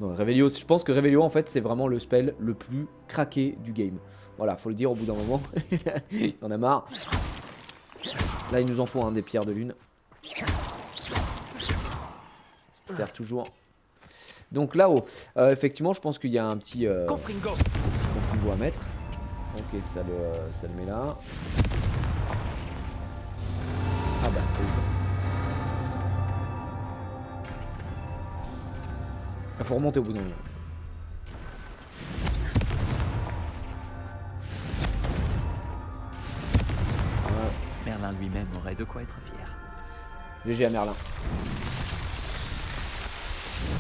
Non, Revelio, je pense que Revelio, en fait, c'est vraiment le spell le plus craqué du game. Voilà, faut le dire au bout d'un moment. Il en a marre. Là, il nous en faut un des pierres de lune. Ça sert toujours. Donc là-haut, effectivement, je pense qu'il y a un petit Confringo. confringo à mettre. Ok, ça le met là. Ah bah, putain. Il faut remonter au bout d'un moment. Merlin lui-même aurait de quoi être fier. GG à Merlin.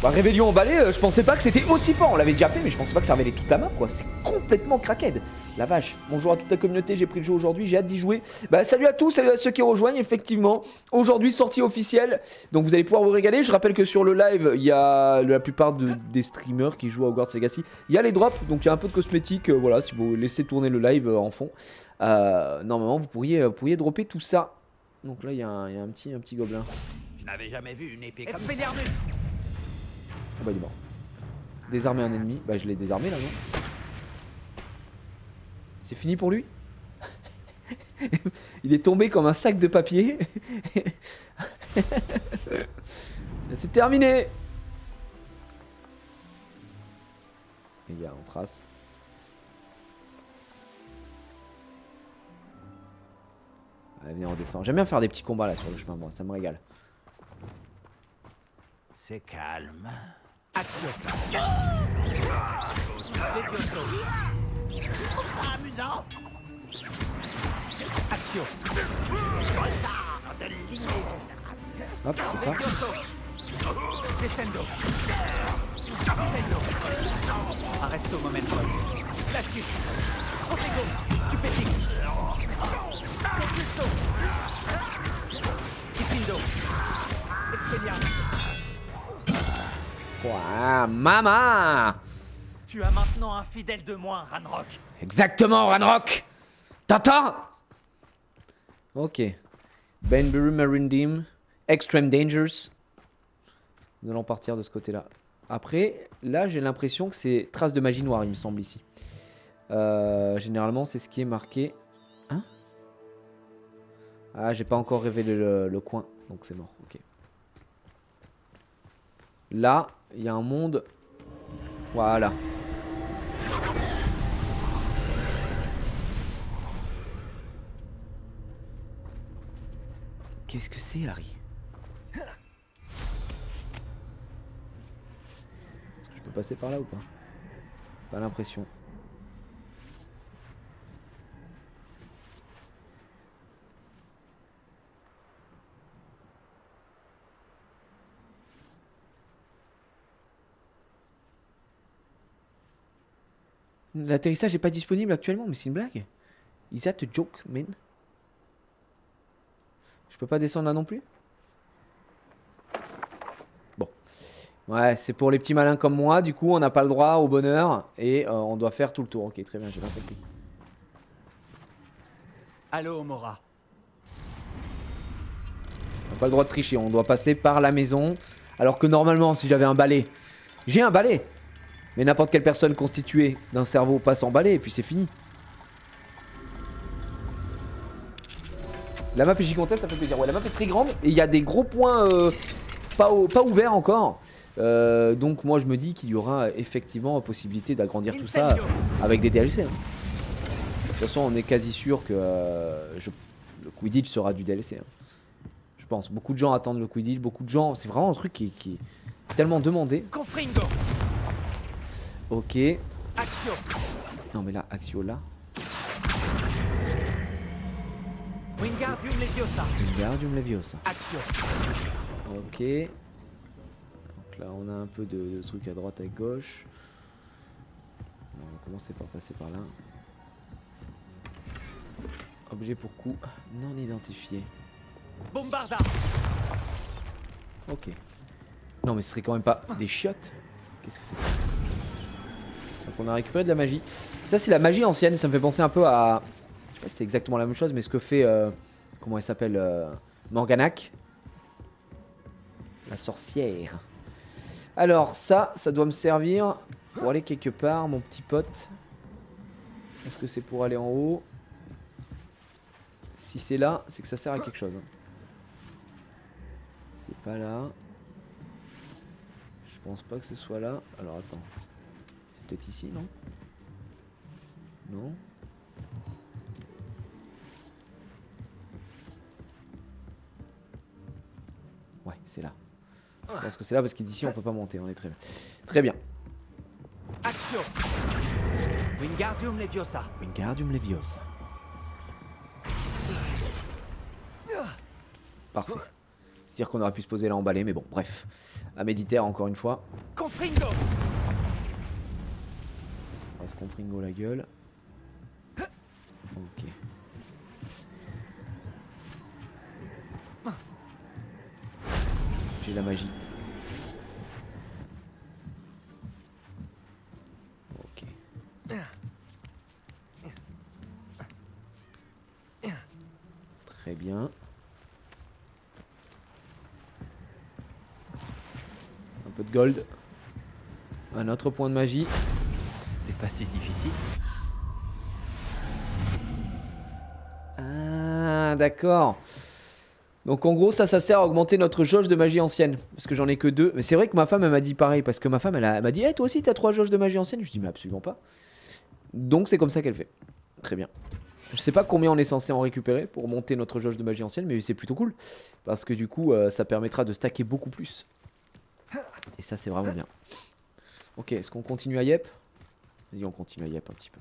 Bah Rébellion emballée, je pensais pas que c'était aussi fort. On l'avait déjà fait, mais je pensais pas que ça révélait toute la map, quoi. C'est complètement crackhead. La vache. Bonjour à toute la communauté, j'ai pris le jeu aujourd'hui, j'ai hâte d'y jouer. Bah salut à tous, salut à ceux qui rejoignent, effectivement. Aujourd'hui, sortie officielle, donc vous allez pouvoir vous régaler. Je rappelle que sur le live, il y a la plupart des streamers qui jouent à Hogwarts Legacy. Il y a les drops, donc il y a un peu de cosmétiques, voilà, si vous laissez tourner le live en fond. Normalement, vous pourriez dropper tout ça. Donc là, il y a un petit gobelin. Je n'avais jamais vu une épée comme ça. Expelliarmus. Ah bah il est mort. Désarmer un ennemi. Bah je l'ai désarmé là, non? C'est fini pour lui? Il est tombé comme un sac de papier. C'est terminé. Les gars, on trace. Allez, venez, on descend. J'aime bien faire des petits combats là sur le chemin, moi, ça me régale. C'est calme. Action. Levioso. Amusant. Action. Hop, c'est ça. Levioso. Descendo. Descendo. Arresto momentum. Glacius. Protego. Stupéfix. Compulso. Diffindo. Expelliarmus. Ouah, maman! Tu as maintenant un fidèle de moins, Ranrock. Exactement, Ranrock! T'entends? Ok. Banbury Marine Dim. Extreme Dangers. Nous allons partir de ce côté-là. Après, là, j'ai l'impression que c'est traces de magie noire, il me semble, ici. Généralement, c'est ce qui est marqué. Hein? Ah, j'ai pas encore révélé le coin, donc c'est mort. Ok. Là, il y a un monde. Voilà. Qu'est-ce que c'est, Harry? Est-ce que je peux passer par là ou pas? Pas l'impression. L'atterrissage n'est pas disponible actuellement, mais c'est une blague. Is that a joke, man? Je peux pas descendre là non plus? Bon. Ouais, c'est pour les petits malins comme moi. Du coup, on n'a pas le droit au bonheur. Et on doit faire tout le tour. Ok, très bien, j'ai bien compris. Allô, Mora. On n'a pas le droit de tricher. On doit passer par la maison. Alors que normalement, si j'avais un balai... J'ai un balai! Mais n'importe quelle personne constituée d'un cerveau passe en balai et puis c'est fini. La map est gigantesque, ça fait plaisir. Ouais, la map est très grande et il y a des gros points pas ouverts encore. Donc moi je me dis qu'il y aura effectivement possibilité d'agrandir tout ça avec des DLC. Hein. De toute façon on est quasi sûr que le Quidditch sera du DLC. Hein. Je pense. Beaucoup de gens attendent le Quidditch, beaucoup de gens... C'est vraiment un truc qui est tellement demandé. Confringo. Ok. Axio. Non mais là, Axio là. Wingardium Leviosa. Wingardium Leviosa. Axio. Ok. Donc là on a un peu de trucs à droite, à gauche. On va commencer par passer par là. Objet pour coup non identifié. Bombarda. Ok. Non mais ce serait quand même pas des chiottes. Qu'est-ce que c'est? Donc on a récupéré de la magie. Ça c'est la magie ancienne, ça me fait penser un peu à... Je sais pas si c'est exactement la même chose, mais ce que fait... comment elle s'appelle Morganac. La sorcière. Alors ça doit me servir pour aller quelque part, mon petit pote. Est-ce que c'est pour aller en haut? Si c'est là, c'est que ça sert à quelque chose. C'est pas là. Je pense pas que ce soit là. Alors attends. C'est peut-être ici, non? Non? Ouais, c'est là. Je pense que c'est là parce qu'ici on peut pas monter. On est très bien. Très bien. Axio. Wingardium Leviosa. Wingardium Leviosa. Parfait. C'est-à-dire qu'on aurait pu se poser là emballé, mais bon, bref. À méditer encore une fois. Confringo. On va se confringo la gueule. Ok. J'ai la magie. Ok. Très bien. Un peu de gold. Un autre point de magie. C'était pas si difficile. Ah, d'accord. Donc en gros ça sert à augmenter notre jauge de magie ancienne. Parce que j'en ai que 2. Mais c'est vrai que ma femme elle m'a dit pareil. Parce que ma femme elle m'a dit hey, toi aussi t'as 3 jauges de magie ancienne. Je dis mais absolument pas. Donc c'est comme ça qu'elle fait. Très bien. Je sais pas combien on est censé en récupérer pour monter notre jauge de magie ancienne. Mais c'est plutôt cool. Parce que du coup ça permettra de stacker beaucoup plus. Et ça c'est vraiment bien. Ok, est-ce qu'on continue à Yep? Vas-y on continue à Yep un petit peu.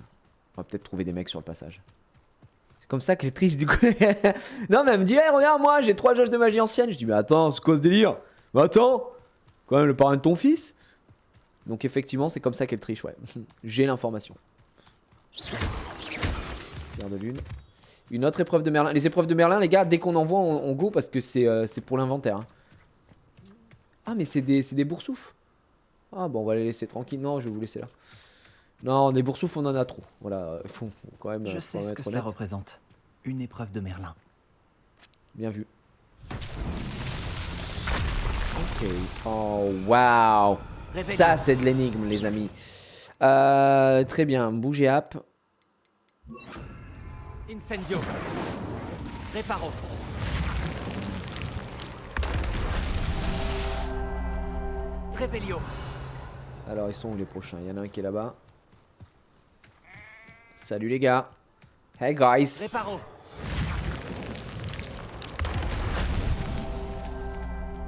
On va peut-être trouver des mecs sur le passage. Comme ça qu'elle triche du coup. Non mais elle me dit hey, regarde moi j'ai 3 jauges de magie ancienne. Je dis mais attends c'est quoi ce délire? Mais attends, quand même le parrain de ton fils. Donc effectivement c'est comme ça qu'elle triche, ouais. J'ai l'information. Pierre de lune. Une autre épreuve de Merlin. Les épreuves de Merlin les gars dès qu'on envoie on go parce que c'est pour l'inventaire hein. Ah mais c'est des boursoufs. Ah bon on va les laisser tranquilles. Non je vais vous laisser là. Non, des boursoufs, on en a trop. Voilà, faut quand même. Je sais ce que cela représente. Une épreuve de Merlin. Bien vu. Ok. Oh, waouh. Ça, c'est de l'énigme, les amis. Très bien. Bougez app. Incendio. Reparo. Revelio. Alors, ils sont où les prochains? Il y en a un qui est là-bas. Salut les gars. Hey guys. Reparo.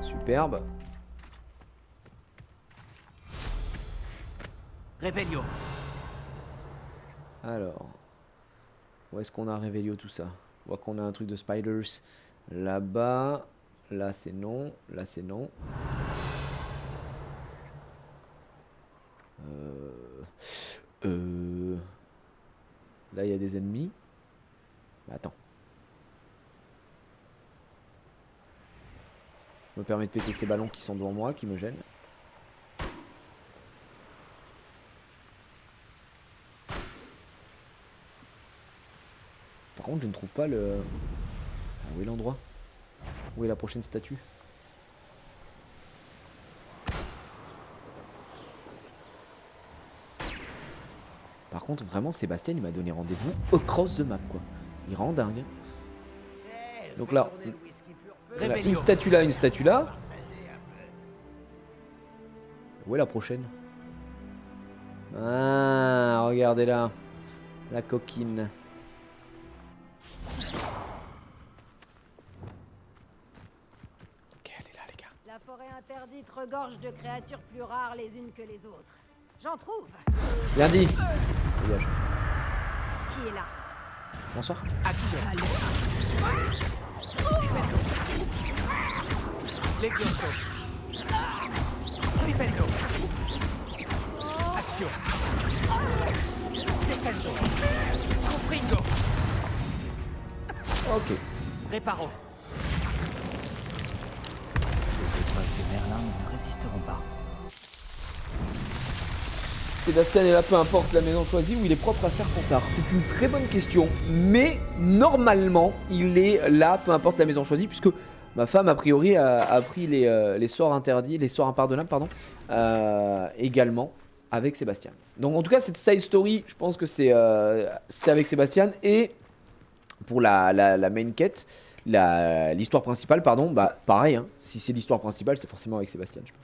Superbe. Revelio. Alors. Où est-ce qu'on a Revelio tout ça? On voit qu'on a un truc de spiders. Là-bas. Là c'est non. Là c'est non. Là, il y a des ennemis. Mais attends. Je me permets de péter ces ballons qui sont devant moi, qui me gênent. Par contre, je ne trouve pas le... Ah, où est l'endroit? Où est la prochaine statue? Par contre, vraiment, Sébastien, il m'a donné rendez-vous across the map, quoi. Il rend dingue. Donc là, on a une statue là, une statue là. Où est la prochaine? Ah, regardez là. La coquine. Ok, elle est là, les gars. La forêt interdite regorge de créatures plus rares les unes que les autres. J'en trouve. Bien dit. Dégage. Qui est là? Bonsoir. Action. Levioso. Ripendo. Action. Descendo. Confringo. Ok. Réparo. Ces épreuves de Merlin ne résisteront pas. Sébastien est là, peu importe la maison choisie, ou il est propre à Serpentard? C'est une très bonne question, mais normalement, il est là, peu importe la maison choisie, puisque ma femme, a priori, a pris les sorts interdits, les sorts impardonnables, pardon, également avec Sébastien. Donc en tout cas, cette side story, je pense que c'est avec Sébastien, et pour la main quête, l'histoire principale, pardon, bah pareil, hein, si c'est l'histoire principale, c'est forcément avec Sébastien, je pense.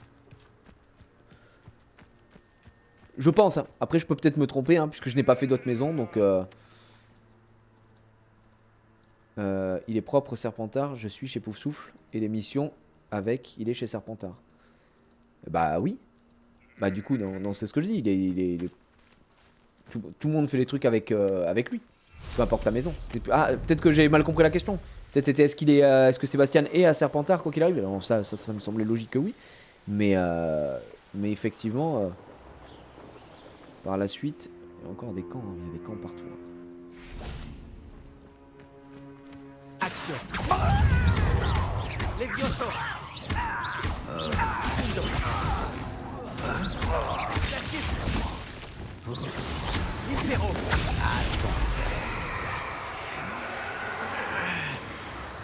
Je pense, hein. Après je peux peut-être me tromper, hein, puisque je n'ai pas fait d'autres maisons, donc... il est propre Serpentard, je suis chez Poufsouffle, et les missions avec, il est chez Serpentard. Bah oui. Bah du coup, non c'est ce que je dis, il est... Tout le monde fait les trucs avec lui. Peu importe la maison. Ah, peut-être que j'ai mal compris la question. Peut-être c'était est-ce que Sébastien est à Serpentard quoi qu'il arrive. Alors ça me semblait logique que oui. Mais effectivement... par la suite, il y a encore des camps, hein. Il y a des camps partout. Action. Levioso. Libero.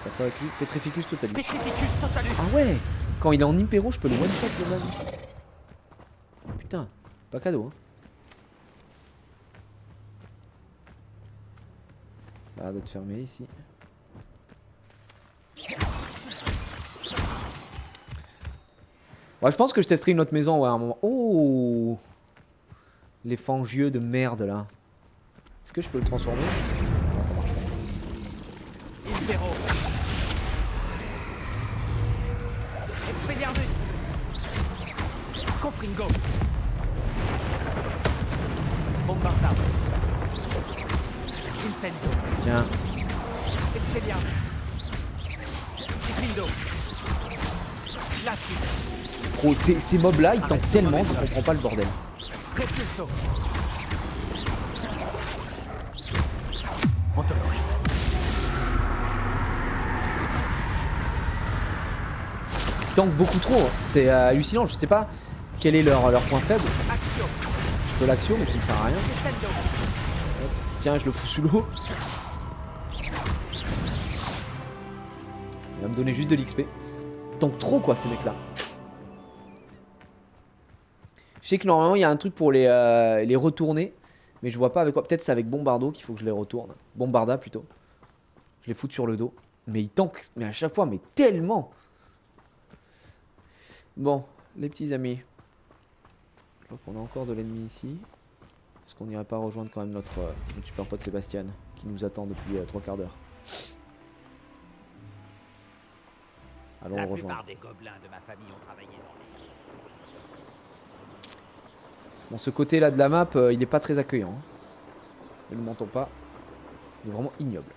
T'as pas avec lui? Petrificus Totalus. Petrificus Totalus. Ah ouais. Quand il est en Impéro, je peux le one-shot le même. Putain, pas cadeau, hein. Ça a l'air d'être fermé ici. Ouais, je pense que je testerai une autre maison ouais, à un moment. Oh, les fangieux de merde là. Est-ce que je peux le transformer? Non, ça marche pas. Impero. Expelliarmus. Confringo. Bombardable. Incendio. Tiens. Expelliarmus. Diffindo. Glacius. Gros, ces mobs là, ils tankent tellement, je comprends pas le bordel. Repulso. Ontoloris. Ils tankent beaucoup trop, hein. C'est hallucinant, je sais pas quel est leur point faible. Action. Je peux l'action mais ça ne sert à rien. Descendo. Tiens, je le fous sous l'eau. Il va me donner juste de l'XP. Ils tankent trop quoi ces mecs là. Je sais que normalement il y a un truc pour les retourner. Mais je vois pas avec quoi. Peut-être c'est avec Bombardo qu'il faut que je les retourne. Bombarda plutôt. Je les fous sur le dos. Mais ils tankent. Mais à chaque fois, mais tellement. Bon, les petits amis. Je crois qu'on a encore de l'ennemi ici. Est-ce qu'on n'irait pas rejoindre quand même notre super pote Sébastien qui nous attend depuis 3 quarts d'heure. Allons le rejoindre. La plupart des gobelins de ma famille ont travaillé dans les... Bon, ce côté-là de la map, il est pas très accueillant. Hein. Ne le mentons pas. Il est vraiment ignoble.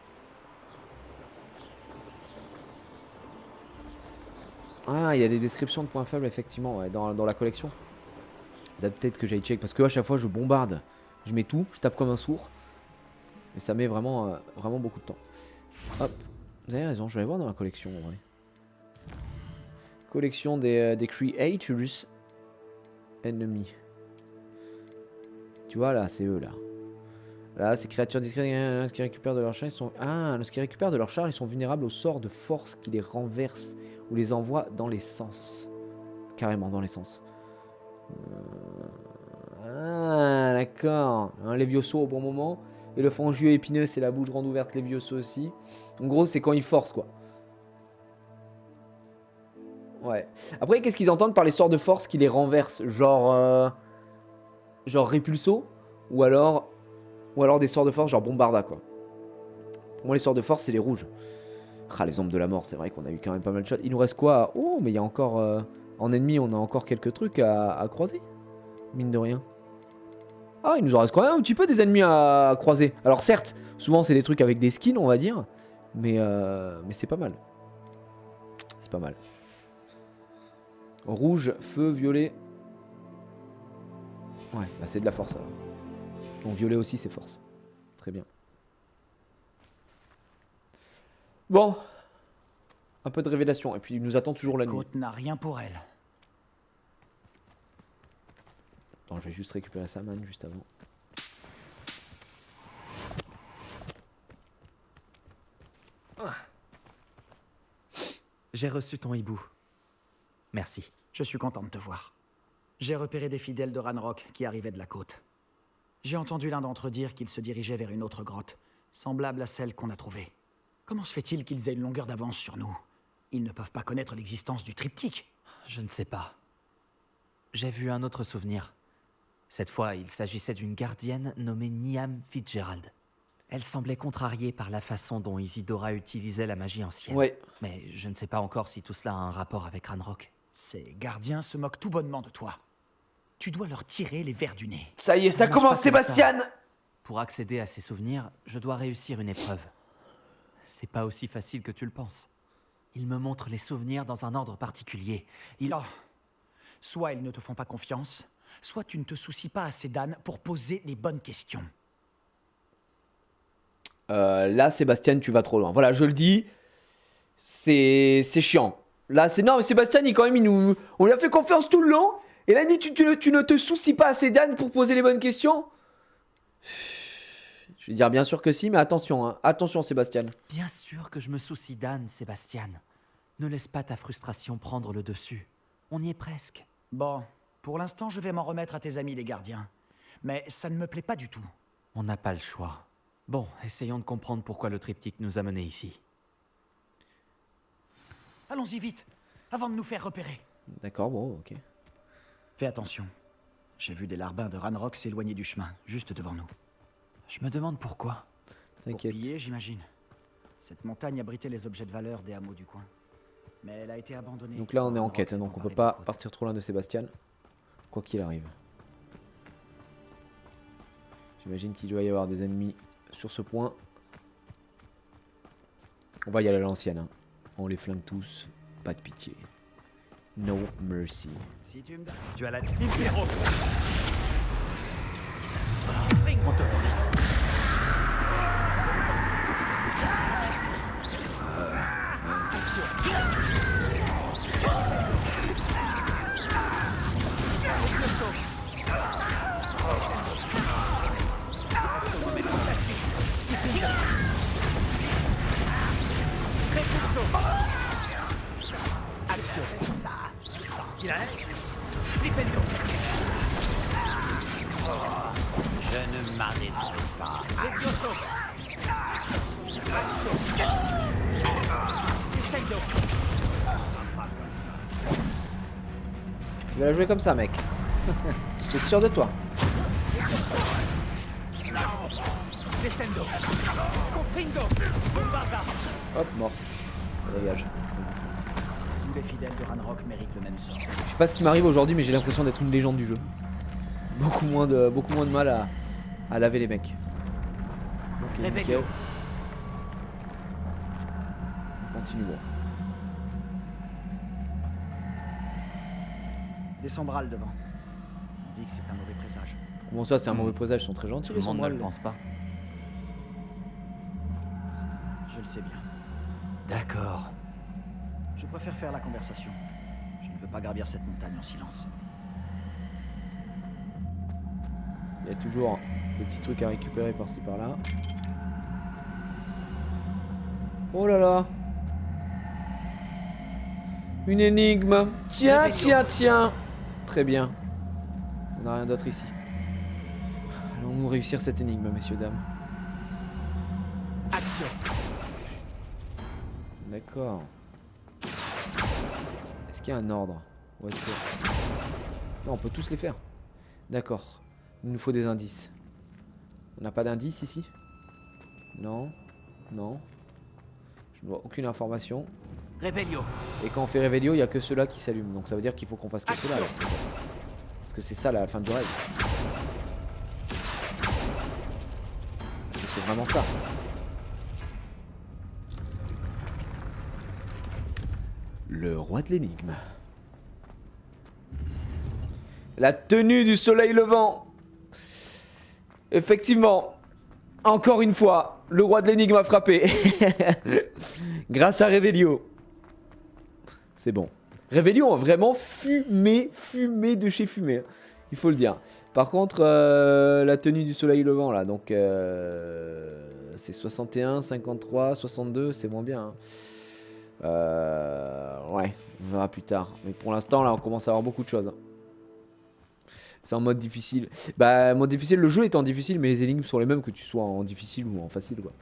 Ah, il y a des descriptions de points faibles, effectivement, ouais, dans la collection. Peut-être que j'aille check, parce que à chaque fois, je bombarde. Je mets tout, je tape comme un sourd. Mais ça met vraiment, vraiment beaucoup de temps. Hop, vous avez raison, je vais aller voir dans ma collection en vrai. Collection des Creatures Ennemis. Tu vois là, c'est eux là. Là, ces créatures discrètes, lorsqu'ils récupèrent de leur char, ils sont... Ah, lorsqu'ils récupèrent de leur char, ils sont vulnérables au sort de force qui les renverse ou les envoie dans les sens. Carrément dans les sens. Ah, d'accord. Un Levioso au bon moment. Et le Fangieux épineux, c'est la bouche grande ouverte Levioso aussi. En gros, c'est quand ils forcent, quoi. Ouais. Après, qu'est-ce qu'ils entendent par les sorts de force qui les renversent? Genre... Genre Repulso? Ou alors des sorts de force genre Bombarda, quoi. Pour moi, les sorts de force, c'est les rouges. Ah, les ombres de la mort, c'est vrai qu'on a eu quand même pas mal de shots. Il nous reste quoi? Oh, mais il y a encore... En ennemi, on a encore quelques trucs à croiser. Mine de rien. Ah, il nous en reste quand même un petit peu des ennemis à croiser. Alors certes, souvent c'est des trucs avec des skins, on va dire. Mais c'est pas mal. C'est pas mal. Rouge, feu, violet. Ouais, bah c'est de la force alors. Donc violet aussi c'est force. Très bien. Bon. Un peu de révélation. Et puis il nous attend toujours la nuit. Côte n'a rien pour elle. Attends, je vais juste récupérer sa manne juste avant. J'ai reçu ton hibou. Merci. Je suis content de te voir. J'ai repéré des fidèles de Ranrock qui arrivaient de la côte. J'ai entendu l'un d'entre eux dire qu'ils se dirigeaient vers une autre grotte, semblable à celle qu'on a trouvée. Comment se fait-il qu'ils aient une longueur d'avance sur nous? Ils ne peuvent pas connaître l'existence du triptyque. Je ne sais pas. J'ai vu un autre souvenir. Cette fois, il s'agissait d'une gardienne nommée Niam Fitzgerald. Elle semblait contrariée par la façon dont Isidora utilisait la magie ancienne. Ouais. Mais je ne sais pas encore si tout cela a un rapport avec Ranrock. Ces gardiens se moquent tout bonnement de toi. Tu dois leur tirer les vers du nez. Ça y est, ça marche pas commence, comme Sébastien! Pour accéder à ces souvenirs, je dois réussir une épreuve. C'est pas aussi facile que tu le penses. Ils me montrent les souvenirs dans un ordre particulier. Oh. Soit ils ne te font pas confiance, soit tu ne te soucies pas assez d'Anne pour poser les bonnes questions. Là, Sébastien, tu vas trop loin. Voilà, je le dis. C'est chiant. Là, c'est... Non, mais Sébastien, il, quand même, on lui a fait confiance tout le long. Et là, il dit, tu ne te soucies pas assez d'Anne pour poser les bonnes questions. Je vais dire bien sûr que si, mais attention, hein. Attention, Sébastien. Bien sûr que je me soucie d'Anne, Sébastien. Ne laisse pas ta frustration prendre le dessus. On y est presque. Bon, pour l'instant, je vais m'en remettre à tes amis les gardiens. Mais ça ne me plaît pas du tout. On n'a pas le choix. Bon, essayons de comprendre pourquoi le triptyque nous a menés ici. Allons-y vite, avant de nous faire repérer. D'accord, bon, ok. Fais attention. J'ai vu des larbins de Ranrock s'éloigner du chemin, juste devant nous. Je me demande pourquoi. Pour T'inquiète. piller, j'imagine. Cette montagne abritait les objets de valeur des hameaux du coin. Mais elle a été abandonnée. Donc là, on est en Ranrock quête, s'est hein, donc on emparé peut de la pas côte. partir trop loin de Sébastien. Quoi qu'il arrive. J'imagine qu'il doit y avoir des ennemis sur ce point. On va y aller à l'ancienne, hein. On les flingue tous, pas de pitié. No mercy. Si tu me donnes... Tu as la... Impero. On t'autorise. Je ne m'arrêterai pas. Tu vas la jouer comme ça, mec. T'es sûr de toi? Hop, mort. Ça dégage. Tous les fidèles de Ranrock méritent le même sort. Je sais pas ce qui m'arrive aujourd'hui, mais j'ai l'impression d'être une légende du jeu. Beaucoup moins de mal à laver les mecs. Ok, nickel. Continuons. Des sombrales devant. On dit que c'est un mauvais présage. Comment ça, c'est un mauvais présage? Ils sont très gentils, Tout les le monde ne le sombrales. pense pas. Je le sais bien. D'accord. Je préfère faire la conversation. Je ne veux pas gravir cette montagne en silence. Il y a toujours des petits trucs à récupérer par-ci par-là. Oh là là. Une énigme. Tiens, tiens, tiens. Très bien. On n'a rien d'autre ici. Allons-nous réussir cette énigme, messieurs, dames. Action. D'accord. Est-ce qu'il y a un ordre? Ou est-ce que... Non, on peut tous les faire. D'accord. Il nous faut des indices. On n'a pas d'indices ici? Non. Non. Je ne vois aucune information. Réveillon. Et quand on fait Réveillon, il n'y a que ceux-là qui s'allument. Donc ça veut dire qu'il faut qu'on fasse que ceux-là. Parce que c'est ça la fin du rêve. C'est vraiment ça. Le roi de l'énigme. La tenue du soleil levant. Effectivement. Encore une fois, le roi de l'énigme a frappé. Grâce à Réveillon. C'est bon. Réveillon a vraiment fumé de chez fumé. Il faut le dire. Par contre, la tenue du soleil levant là, donc c'est 61, 53, 62, c'est moins bien. Hein. Ouais, on verra plus tard. Mais pour l'instant, là, on commence à avoir beaucoup de choses. C'est en mode difficile. Bah, mode difficile, le jeu est en difficile, mais les énigmes sont les mêmes que tu sois en difficile ou en facile, quoi.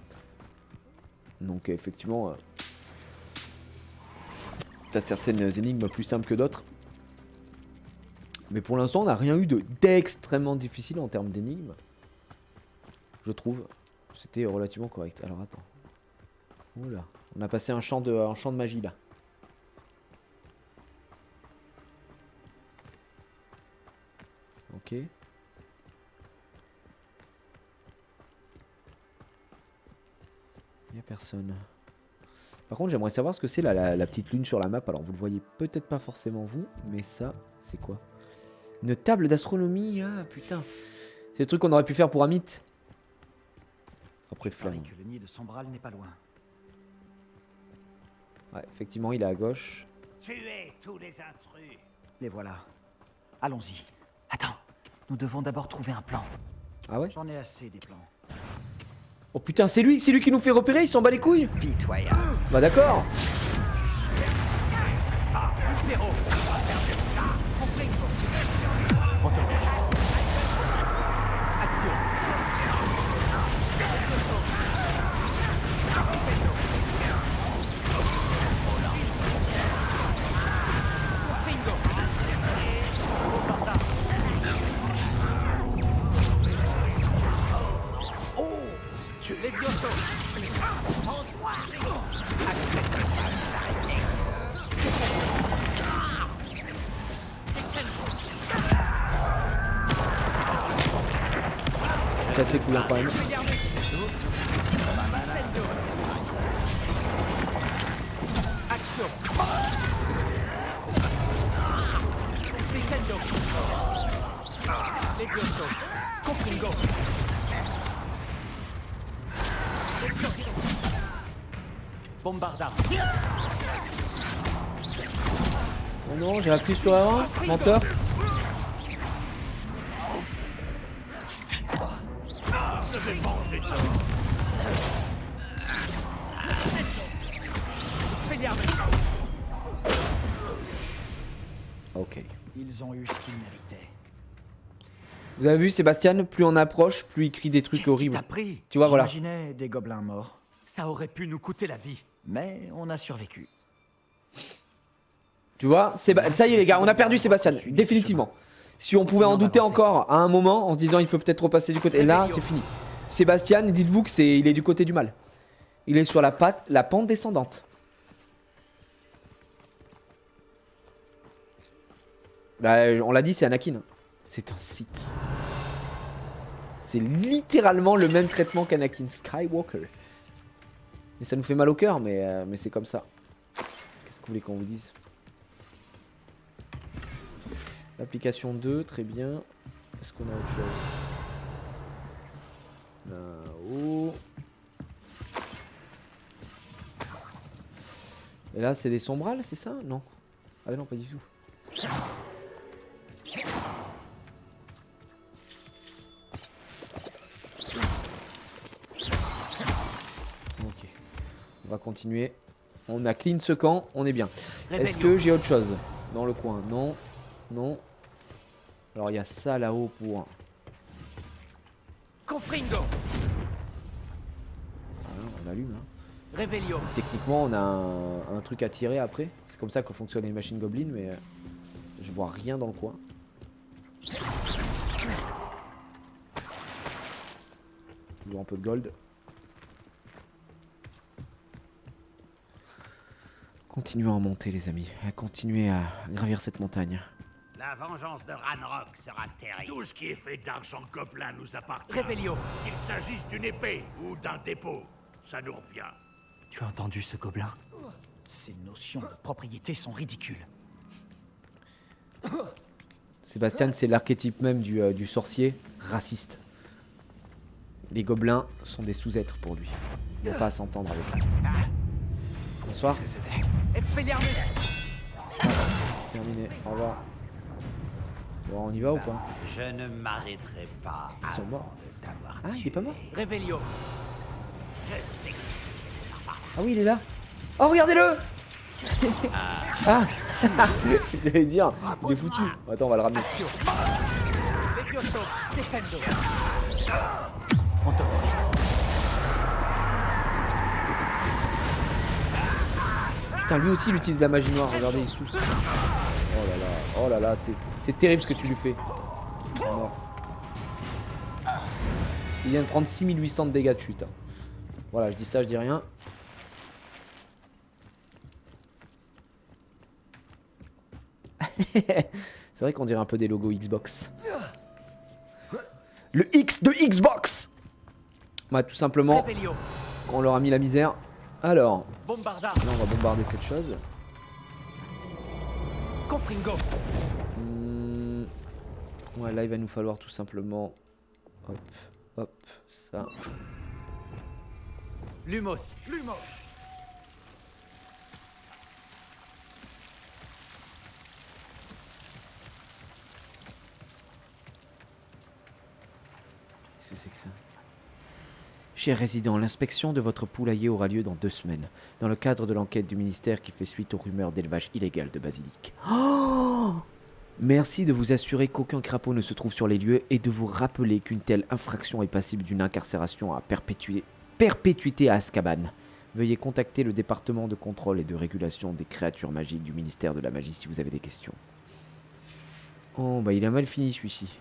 Donc, effectivement, t'as certaines énigmes plus simples que d'autres. Mais pour l'instant, on n'a rien eu d'extrêmement difficile en termes d'énigmes. Je trouve. C'était relativement correct. Alors, attends. Oula. On a passé un champ de magie, là. Ok. Il n'y a personne. Par contre, j'aimerais savoir ce que c'est la petite lune sur la map. Alors, vous le voyez peut-être pas forcément vous, mais ça, c'est quoi? Une table d'astronomie. Ah, putain. C'est le truc qu'on aurait pu faire pour Amit. Après, flamme. Que le nid de Sombral n'est pas loin. Ouais, effectivement, il est à gauche. Tuez tous les intrus. Les voilà. Allons-y. Attends. Nous devons d'abord trouver un plan. Ah ouais? J'en ai assez des plans. Oh putain, c'est lui qui nous fait repérer, il s'en bat les couilles. Pitoyable. Bah d'accord. Action. C'est assez cool hein, quand même. Bombarda. Oh non, j'ai appuyé sur R1, menteur. Je vais manger toi. Ok. Ils ont eu ce qu'ils méritaient. Vous avez vu Sébastien, plus on approche, plus il crie des trucs horribles. Pris Tu vois, voilà. J'imaginais des gobelins morts. Ça aurait pu nous coûter la vie. Mais on a survécu. Tu vois, ça y est les gars, on a perdu Sébastien, définitivement. Si on pouvait en douter encore à un moment, en se disant il peut peut-être repasser du côté. Et là, c'est fini. Sébastien, dites-vous que il est du côté du mal. Il est sur la pente descendante. Bah, on l'a dit, c'est Anakin. C'est un Sith. C'est littéralement le même traitement qu'Anakin Skywalker. Et ça nous fait mal au cœur, mais c'est comme ça. Qu'est-ce que vous voulez qu'on vous dise? L'application 2, très bien. Est-ce qu'on a autre chose? Là-haut. Et là, c'est des sombrales, c'est ça? Non. Ah non, pas du tout. Ok. On va continuer. On a clean ce camp, on est bien. Est-ce que j'ai autre chose dans le coin? Non. Non. Alors il y a ça là-haut pour... Confringo. Ah, on allume. Hein. Revelio. Techniquement, on a un truc à tirer après. C'est comme ça que fonctionnent les machines Goblin, mais je vois rien dans le coin. Toujours un peu de gold. Continuons à monter, les amis. À continuer à gravir cette montagne. La vengeance de Ranrock sera terrible. Tout ce qui est fait d'argent gobelin nous appartient. Revelio. Qu'il s'agisse d'une épée ou d'un dépôt, ça nous revient. Tu as entendu ce gobelin? Ces notions de propriété sont ridicules. Sébastien, c'est l'archétype même du sorcier raciste. Les gobelins sont des sous-êtres pour lui. Il ne peut pas s'entendre avec lui. Bonsoir. Expelliarmus. Terminé. Au revoir. Bon, on y va ou pas? Je ne m'arrêterai pas. Ils sont morts. De t'avoir Ah, il est pas mort? Revelio. Ah oui, il est là. Oh, regardez-le. Ah. J'allais dire, il est foutu. Attends, on va le ramener. Levioso. Descendo. Antoloris. Putain, lui aussi il utilise la magie noire. Regardez, il souffle. Oh là là, c'est terrible ce que tu lui fais. Mort. Il vient de prendre 6800 de dégâts de chute. Hein. Voilà, je dis ça, je dis rien. C'est vrai qu'on dirait un peu des logos Xbox. Le X de Xbox. Bah tout simplement, Revelio. quand on leur a mis la misère. Alors, Bombarda. là on va bombarder cette chose. Confringo. Ouais, là il va nous falloir tout simplement... Hop, hop, ça. Lumos. Lumos. Qu'est-ce que c'est que ça? Cher résident, l'inspection de votre poulailler aura lieu dans 2 semaines, dans le cadre de l'enquête du ministère qui fait suite aux rumeurs d'élevage illégal de basilic. Oh! Merci de vous assurer qu'aucun crapaud ne se trouve sur les lieux et de vous rappeler qu'une telle infraction est passible d'une incarcération à perpétuité à Azkaban. Veuillez contacter le département de contrôle et de régulation des créatures magiques du ministère de la magie si vous avez des questions. Oh, bah il a mal fini celui-ci.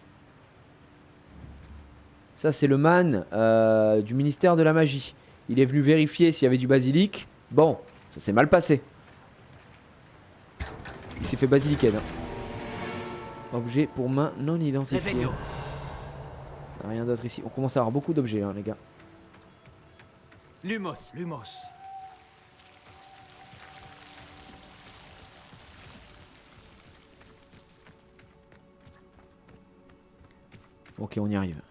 Ça, c'est le man du ministère de la magie. Il est venu vérifier s'il y avait du basilic. Bon, ça s'est mal passé. Il s'est fait basiliquer, hein. Objet pour main non identifiée. Rien d'autre ici. On commence à avoir beaucoup d'objets, hein, les gars. Lumos. Lumos. Ok, on y arrive.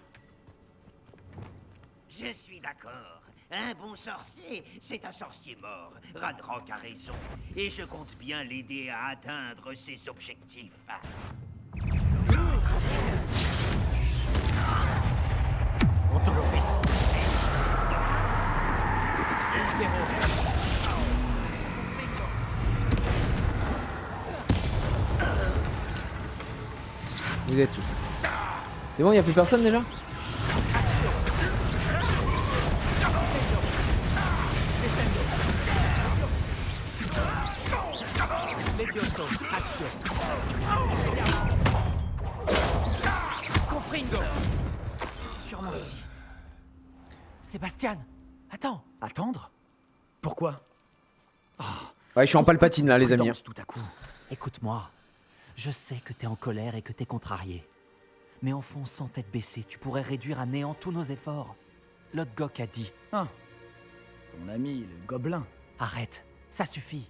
Je suis d'accord. Un bon sorcier, c'est un sorcier mort. Ranrock a raison. Et je compte bien l'aider à atteindre ses objectifs. Antoloris. Vous êtes où? C'est bon, il n'y a plus personne déjà? Levioso. Action. Confringo. C'est sûrement ici. Sébastien, attends. Attendre? Pourquoi? Ouais, je suis en palpatine là, les amis. Prudence, tout à coup. Écoute-moi, je sais que t'es en colère et que t'es contrarié. Mais en fonçant tête baissée, tu pourrais réduire à néant tous nos efforts. Lodgok a dit... Ah. Ton ami, le gobelin. Arrête, ça suffit.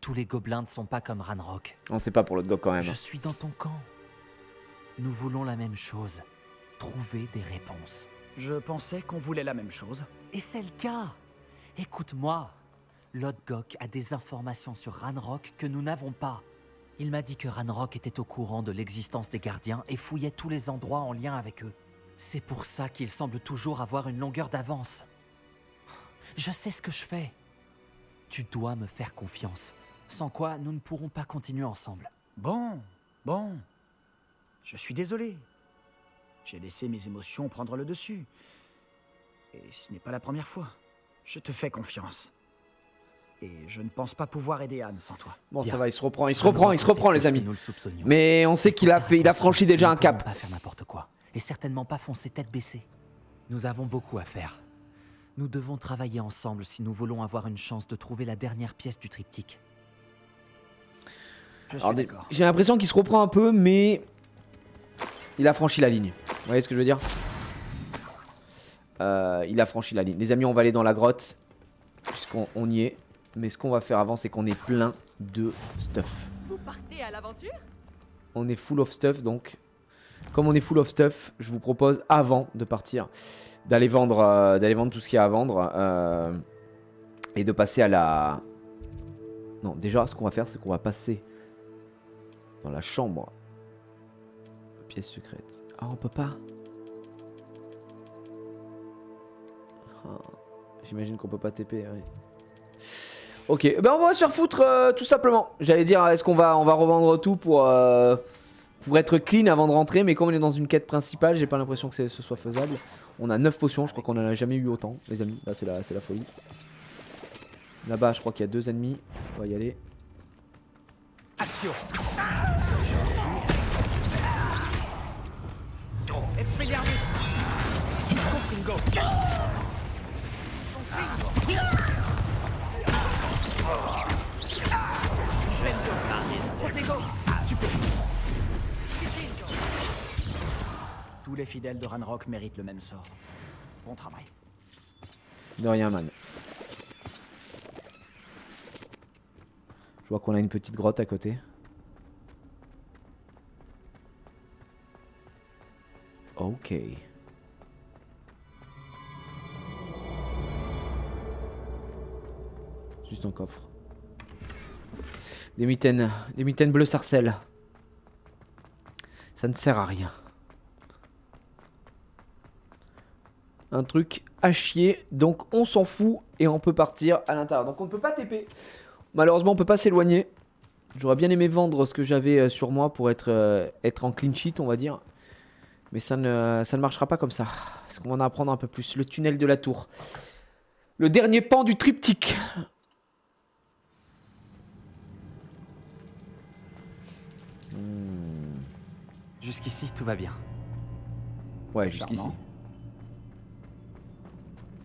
Tous les gobelins ne sont pas comme Ranrock. On sait pas pour l'autre gars quand même. Je suis dans ton camp. Nous voulons la même chose. Trouver des réponses. Je pensais qu'on voulait la même chose. Et c'est le cas. Écoute-moi. Lodgok a des informations sur Ranrock que nous n'avons pas. Il m'a dit que Ranrock était au courant de l'existence des gardiens et fouillait tous les endroits en lien avec eux. C'est pour ça qu'il semble toujours avoir une longueur d'avance. Je sais ce que je fais. Tu dois me faire confiance. Sans quoi, nous ne pourrons pas continuer ensemble. Bon. Je suis désolé. J'ai laissé mes émotions prendre le dessus. Et ce n'est pas la première fois. Je te fais confiance. Et je ne pense pas pouvoir aider Anne sans toi. Bon, Bien. ça va, il se reprend les amis. Nous le soupçonnions. Mais on sait qu'il a franchi déjà un Nous ne pourrons cap. pas faire n'importe quoi. Et certainement pas foncer tête baissée. Nous avons beaucoup à faire. Nous devons travailler ensemble si nous voulons avoir une chance de trouver la dernière pièce du triptyque. Je suis Alors, d'accord. j'ai l'impression qu'il se reprend un peu, mais il a franchi la ligne. Vous voyez ce que je veux dire? Il a franchi la ligne. Les amis, on va aller dans la grotte, puisqu'on y est. Mais ce qu'on va faire avant, c'est qu'on est plein de stuff. Vous partez à l'aventure? On est full of stuff, donc comme on est full of stuff, je vous propose avant de partir d'aller vendre tout ce qu'il y a à vendre et de passer à la... Non, déjà, ce qu'on va faire, c'est qu'on va passer dans la chambre. Pièce secrète. Ah, on peut pas. Ah, j'imagine qu'on peut pas TP, ouais. Ok, ben on va se faire foutre tout simplement. J'allais dire, est-ce qu'on va revendre tout pour être clean avant de rentrer. Mais comme on est dans une quête principale, j'ai pas l'impression que ce soit faisable. On a 9 potions, je crois qu'on en a jamais eu autant, les amis. Là, c'est la folie. Là-bas, je crois qu'il y a 2 ennemis. On va y aller. Action. Expelliarmus. Confringo. Incendio. Protego. Stupefix. Tous les fidèles de Ranrock méritent le même sort. Bon travail. De rien, man. Je vois qu'on a une petite grotte à côté. Ok. Juste un coffre. Des mitaines bleues sarcelles. Ça ne sert à rien. Un truc à chier, donc on s'en fout et on peut partir à l'intérieur. Donc on ne peut pas TP. Malheureusement on peut pas s'éloigner. J'aurais bien aimé vendre ce que j'avais sur moi pour être en clean sheet, on va dire. Mais ça ne marchera pas comme ça. Parce qu'on va en apprendre un peu plus. Le tunnel de la tour. Le dernier pan du triptyque. Jusqu'ici, tout va bien. Ouais, jusqu'ici. Charmant.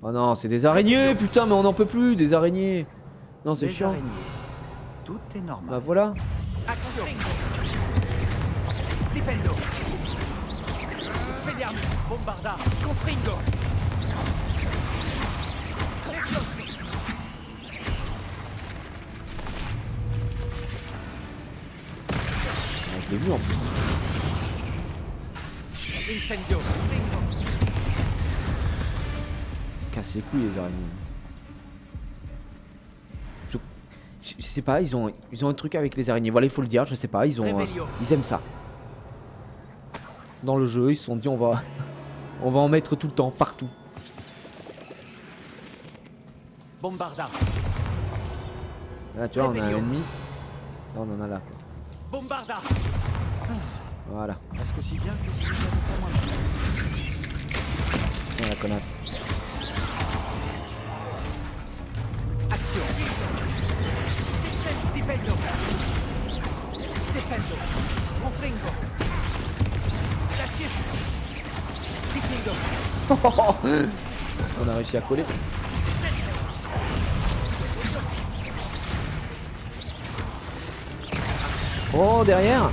Oh non, c'est des araignées, putain, mais on n'en peut plus, des araignées. Non, c'est Des chiant. araignées. Tout est normal. Bah voilà. Action. Flipendo. Expelliarmus. Bombarda. Confringo. Refloxi. Ah, je l'ai vu en plus. Incendio. Confringo. Casse les couilles les araignées. Je sais pas, ils ont un truc avec les araignées. Voilà, il faut le dire, je sais pas, ils aiment ça. Dans le jeu, ils se sont dit on va en mettre tout le temps, partout. Bombarda. Là, tu vois, on a un ennemi. Là, on en a là. Quoi. Bombarda. Voilà. Presque aussi bien que si j'avais fait moi-même. Tiens, la connasse. Action. Flipendo. Descendo. Confringo. Glacius. Flipendo. On a réussi à coller. Oh, derrière.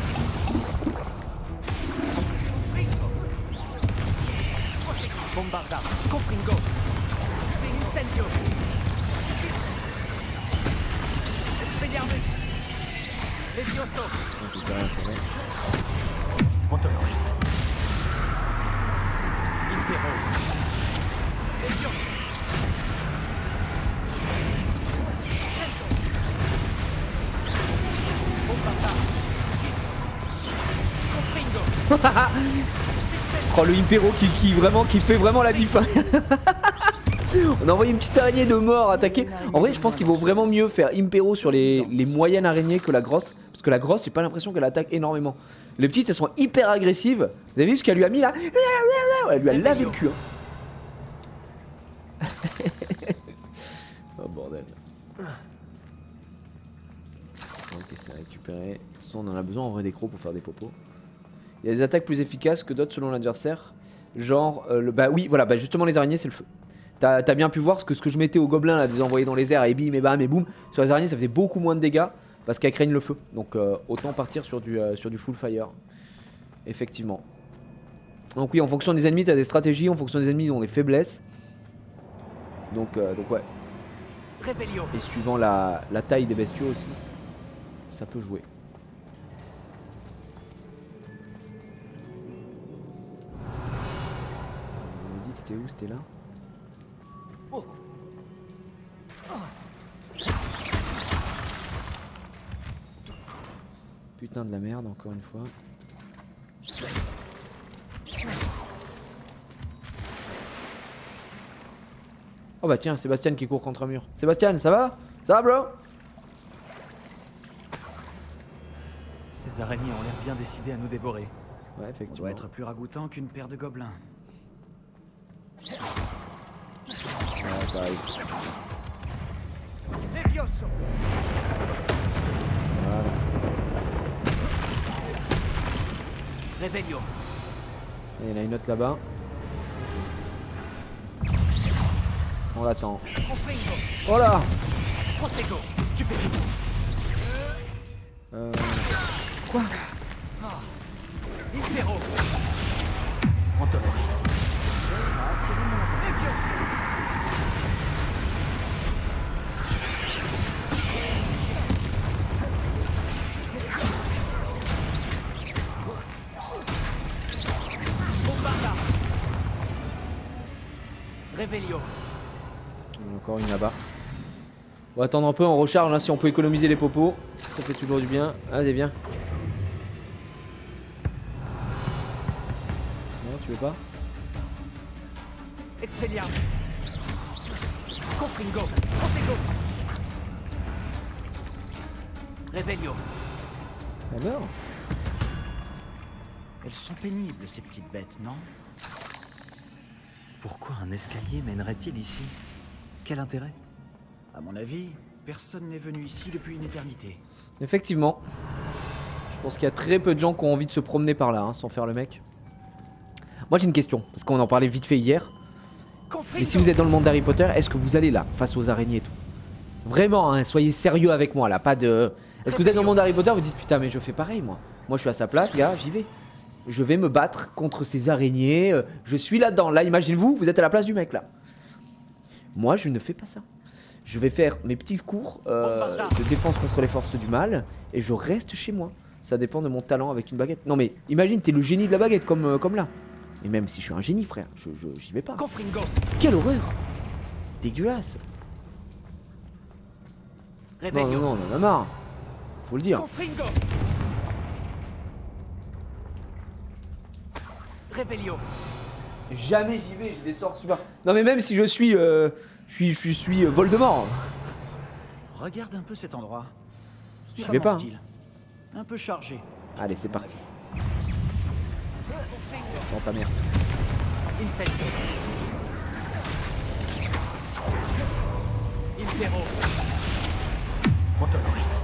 Bombarda. Confringo. Incendio. Expelliarmus. Levioso. Ah, c'est rien, c'est vrai. Autoloris. Impero. Levioso. Oh le Impero qui fait vraiment la diff. On a envoyé une petite araignée de mort attaquer. En vrai je pense qu'il vaut vraiment mieux faire Impero sur les moyennes araignées que la grosse. Parce que la grosse j'ai pas l'impression qu'elle attaque énormément. Les petites elles sont hyper agressives. Vous avez vu ce qu'elle lui a mis là? Elle lui a lavé le cul hein. Oh bordel. Ok c'est récupéré. De toute façon on en a besoin en vrai des crocs pour faire des popos. Il y a des attaques plus efficaces que d'autres selon l'adversaire. Genre bah oui voilà bah justement les araignées c'est le feu. T'as bien pu voir ce que je mettais aux gobelins là, des envoyés dans les airs et bim et bam et boum. Sur les araignées ça faisait beaucoup moins de dégâts parce qu'elles craignent le feu. Donc autant partir sur du full fire. Effectivement. Donc oui en fonction des ennemis t'as des stratégies, en fonction des ennemis ils ont des faiblesses. Donc ouais. Et suivant la taille des bestiaux aussi, ça peut jouer. On m'a dit que c'était où? C'était là. Putain de la merde encore une fois. Oh bah tiens, Sébastien qui court contre un mur. Sébastien, ça va? Ça va bro? Ces araignées ont l'air bien décidées à nous dévorer. Ouais, On effectivement. doit être plus ragoûtant qu'une paire de gobelins. Ouais, ça arrive. Voilà. Revelio. Et il y en a une autre là-bas. On l'attend. Oh là! Quoi? Antoloris. Revelio. Encore une là-bas. On va attendre un peu, on recharge hein, si on peut économiser les popos. Ça fait toujours du bien. Allez, viens. Non, tu veux pas? Expelliarmus. Confringo. Confringo. Revelio. Alors? Elles sont pénibles, ces petites bêtes, non? Pourquoi un escalier mènerait-il ici? Quel intérêt? À mon avis, personne n'est venu ici depuis une éternité. Effectivement. Je pense qu'il y a très peu de gens qui ont envie de se promener par là, hein, sans faire le mec. Moi j'ai une question, parce qu'on en parlait vite fait hier. Mais si vous êtes dans le monde d'Harry Potter, est-ce que vous allez là, face aux araignées et tout? Vraiment, hein, soyez sérieux avec moi là, pas de... Est-ce que vous êtes dans le monde d'Harry Potter, vous dites putain mais je fais pareil moi. Moi je suis à sa place, gars, j'y vais. Je vais me battre contre ces araignées, je suis là-dedans. Là, imaginez-vous, vous êtes à la place du mec là. Moi je ne fais pas ça. Je vais faire mes petits cours de défense contre les forces du mal et je reste chez moi. Ça dépend de mon talent avec une baguette. Non mais imagine, t'es le génie de la baguette comme là. Et même si je suis un génie frère, j'y vais pas. Confringo. Quelle horreur! Dégueulasse. Non, non, non, on en a marre. Faut le dire. Confringo. Revelio. Jamais j'y vais, j'ai des sorts super. Non mais même si je suis Voldemort. Regarde un peu cet endroit. Ce J'y n'est vais mon pas, hein. style. Un peu chargé. Allez, c'est parti. Dans ta mère. Incendio. Impero. Antoloris.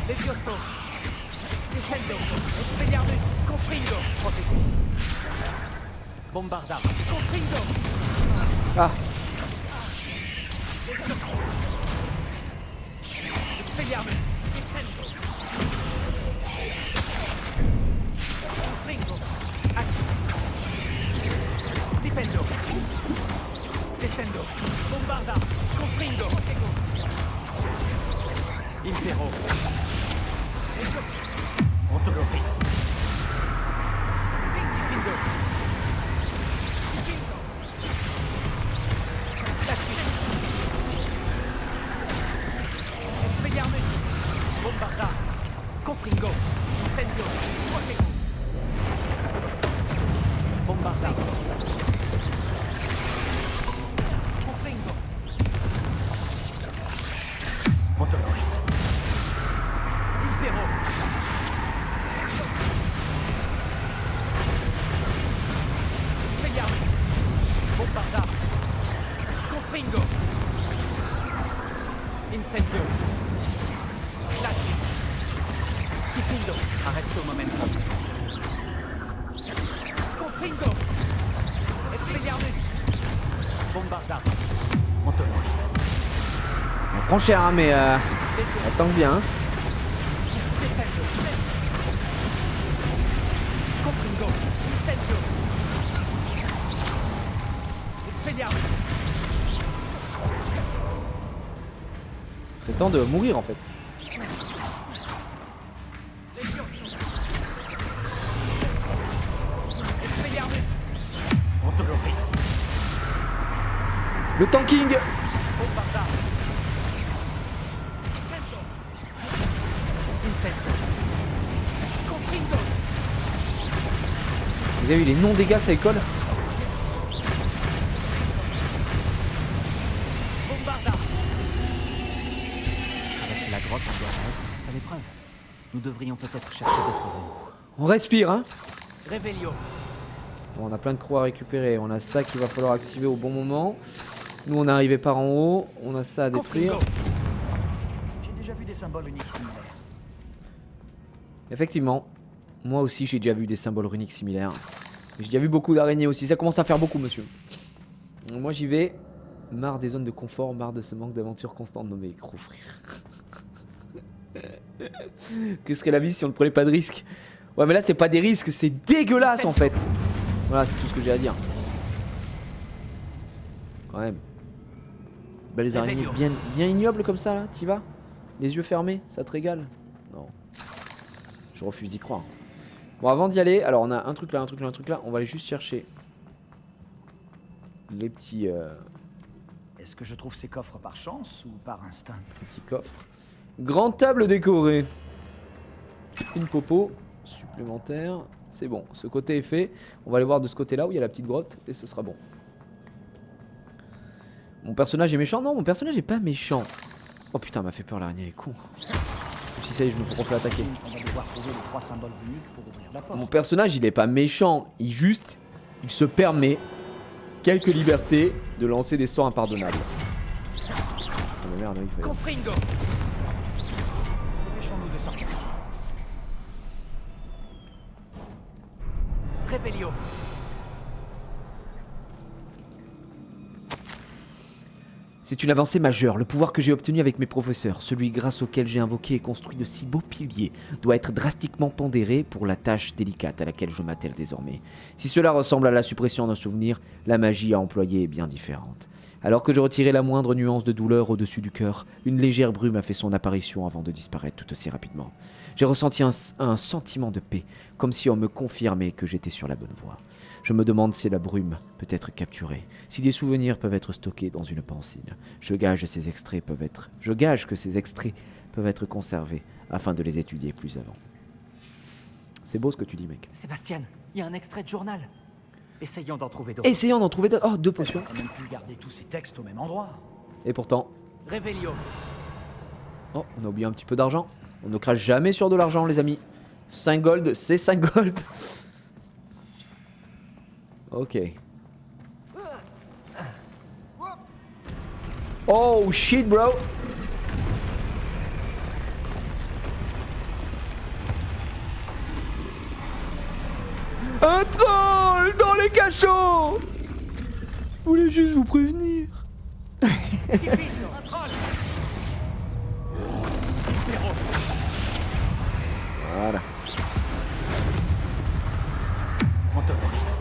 Levioso. Descendo. Expelliarmus. Confringo. Bombarda. Confringo. Ah, Expelliarmus. Descendo. Confringo. Flipendo. Descendo. Bombarda. Confringo. Impero. Antoloris. Expelliarmus. Bombarda. Confringo. Incendio. Protego. Bombarda. Confringo. Montoloris. Impero. Expelliarmus. Bombarda. Confringo. Incendio. Glacis. Diffindo. Arresto momentum. Confringo. Expelliarmus. Bombarda. Montoloris. On prend cher, hein, mais elle tank bien. Hein. Descendo. Confringo. Incendio. Expelliarmus. C'est temps de mourir en fait. Expelliarmus. Montoloris. Le tanking. Bombarda. Incendio. Confringo. Vous avez vu les non-dégâts que ça école? Bombarda. Traverser la grotte, on doit recommencer à l'épreuve. Nous devrions peut-être chercher d'autres rues. On respire, hein. Revelio. Bon, on a plein de croix à récupérer. On a ça qu'il va falloir activer au bon moment. Nous, on est arrivé par en haut. On a ça à détruire. Confringo. J'ai déjà vu des symboles uniques similaires. Effectivement, moi aussi j'ai déjà vu des symboles runiques similaires. J'ai déjà vu beaucoup d'araignées aussi, ça commence à faire beaucoup monsieur. Moi j'y vais, marre des zones de confort, marre de ce manque d'aventure constante. Non mais gros frère. Que serait la vie si on ne prenait pas de risques? Ouais mais là c'est pas des risques, c'est dégueulasse en fait. Voilà c'est tout ce que j'ai à dire. Quand même. Belles araignées bien ignobles comme ça là, t'y vas? Les yeux fermés, ça te régale? Non. Je refuse d'y croire. Bon, avant d'y aller, alors on a un truc là, un truc là, un truc là. On va aller juste chercher les petits, Est-ce que je trouve ces coffres par chance ou par instinct? les petits coffres. Grande table décorée. Une popo supplémentaire. C'est bon, ce côté est fait. On va aller voir de ce côté-là où il y a la petite grotte et ce sera bon. Mon personnage est méchant? Non, mon personnage est pas méchant. Oh putain, m'a fait peur l'araignée, elle est con. Si ça y est, je me refais attaquer. On va devoir trouver les 3 symboles uniques pour ouvrir la porte. Mon personnage, il est pas méchant. Il se permet quelques libertés de lancer des sorts impardonnables. Oh mais merde, il fallait... Confringo. Dépêchons-nous de sortir d'ici. Revelio. C'est une avancée majeure. Le pouvoir que j'ai obtenu avec mes professeurs, celui grâce auquel j'ai invoqué et construit de si beaux piliers, doit être drastiquement pondéré pour la tâche délicate à laquelle je m'attelle désormais. Si cela ressemble à la suppression d'un souvenir, la magie à employer est bien différente. Alors que je retirais la moindre nuance de douleur au-dessus du cœur, une légère brume a fait son apparition avant de disparaître tout aussi rapidement. J'ai ressenti un sentiment de paix, comme si on me confirmait que j'étais sur la bonne voie. Je me demande si la brume peut être capturée, si des souvenirs peuvent être stockés dans une pensile. Je gage que ces extraits peuvent être conservés afin de les étudier plus avant. C'est beau ce que tu dis, mec. Sébastien, il y a un extrait de journal. Essayons d'en trouver d'autres. Essayons d'en trouver d'autres. Oh, 2 potions. On n'a même pu garder tous ces textes au même endroit. Et pourtant... Revelio. Oh, on a oublié un petit peu d'argent. On ne crache jamais sur de l'argent, les amis. 5 gold, c'est 5 gold. Ok. Oh shit, bro. Un troll dans les cachots. Je voulais juste vous prévenir. Voilà. Montoloris.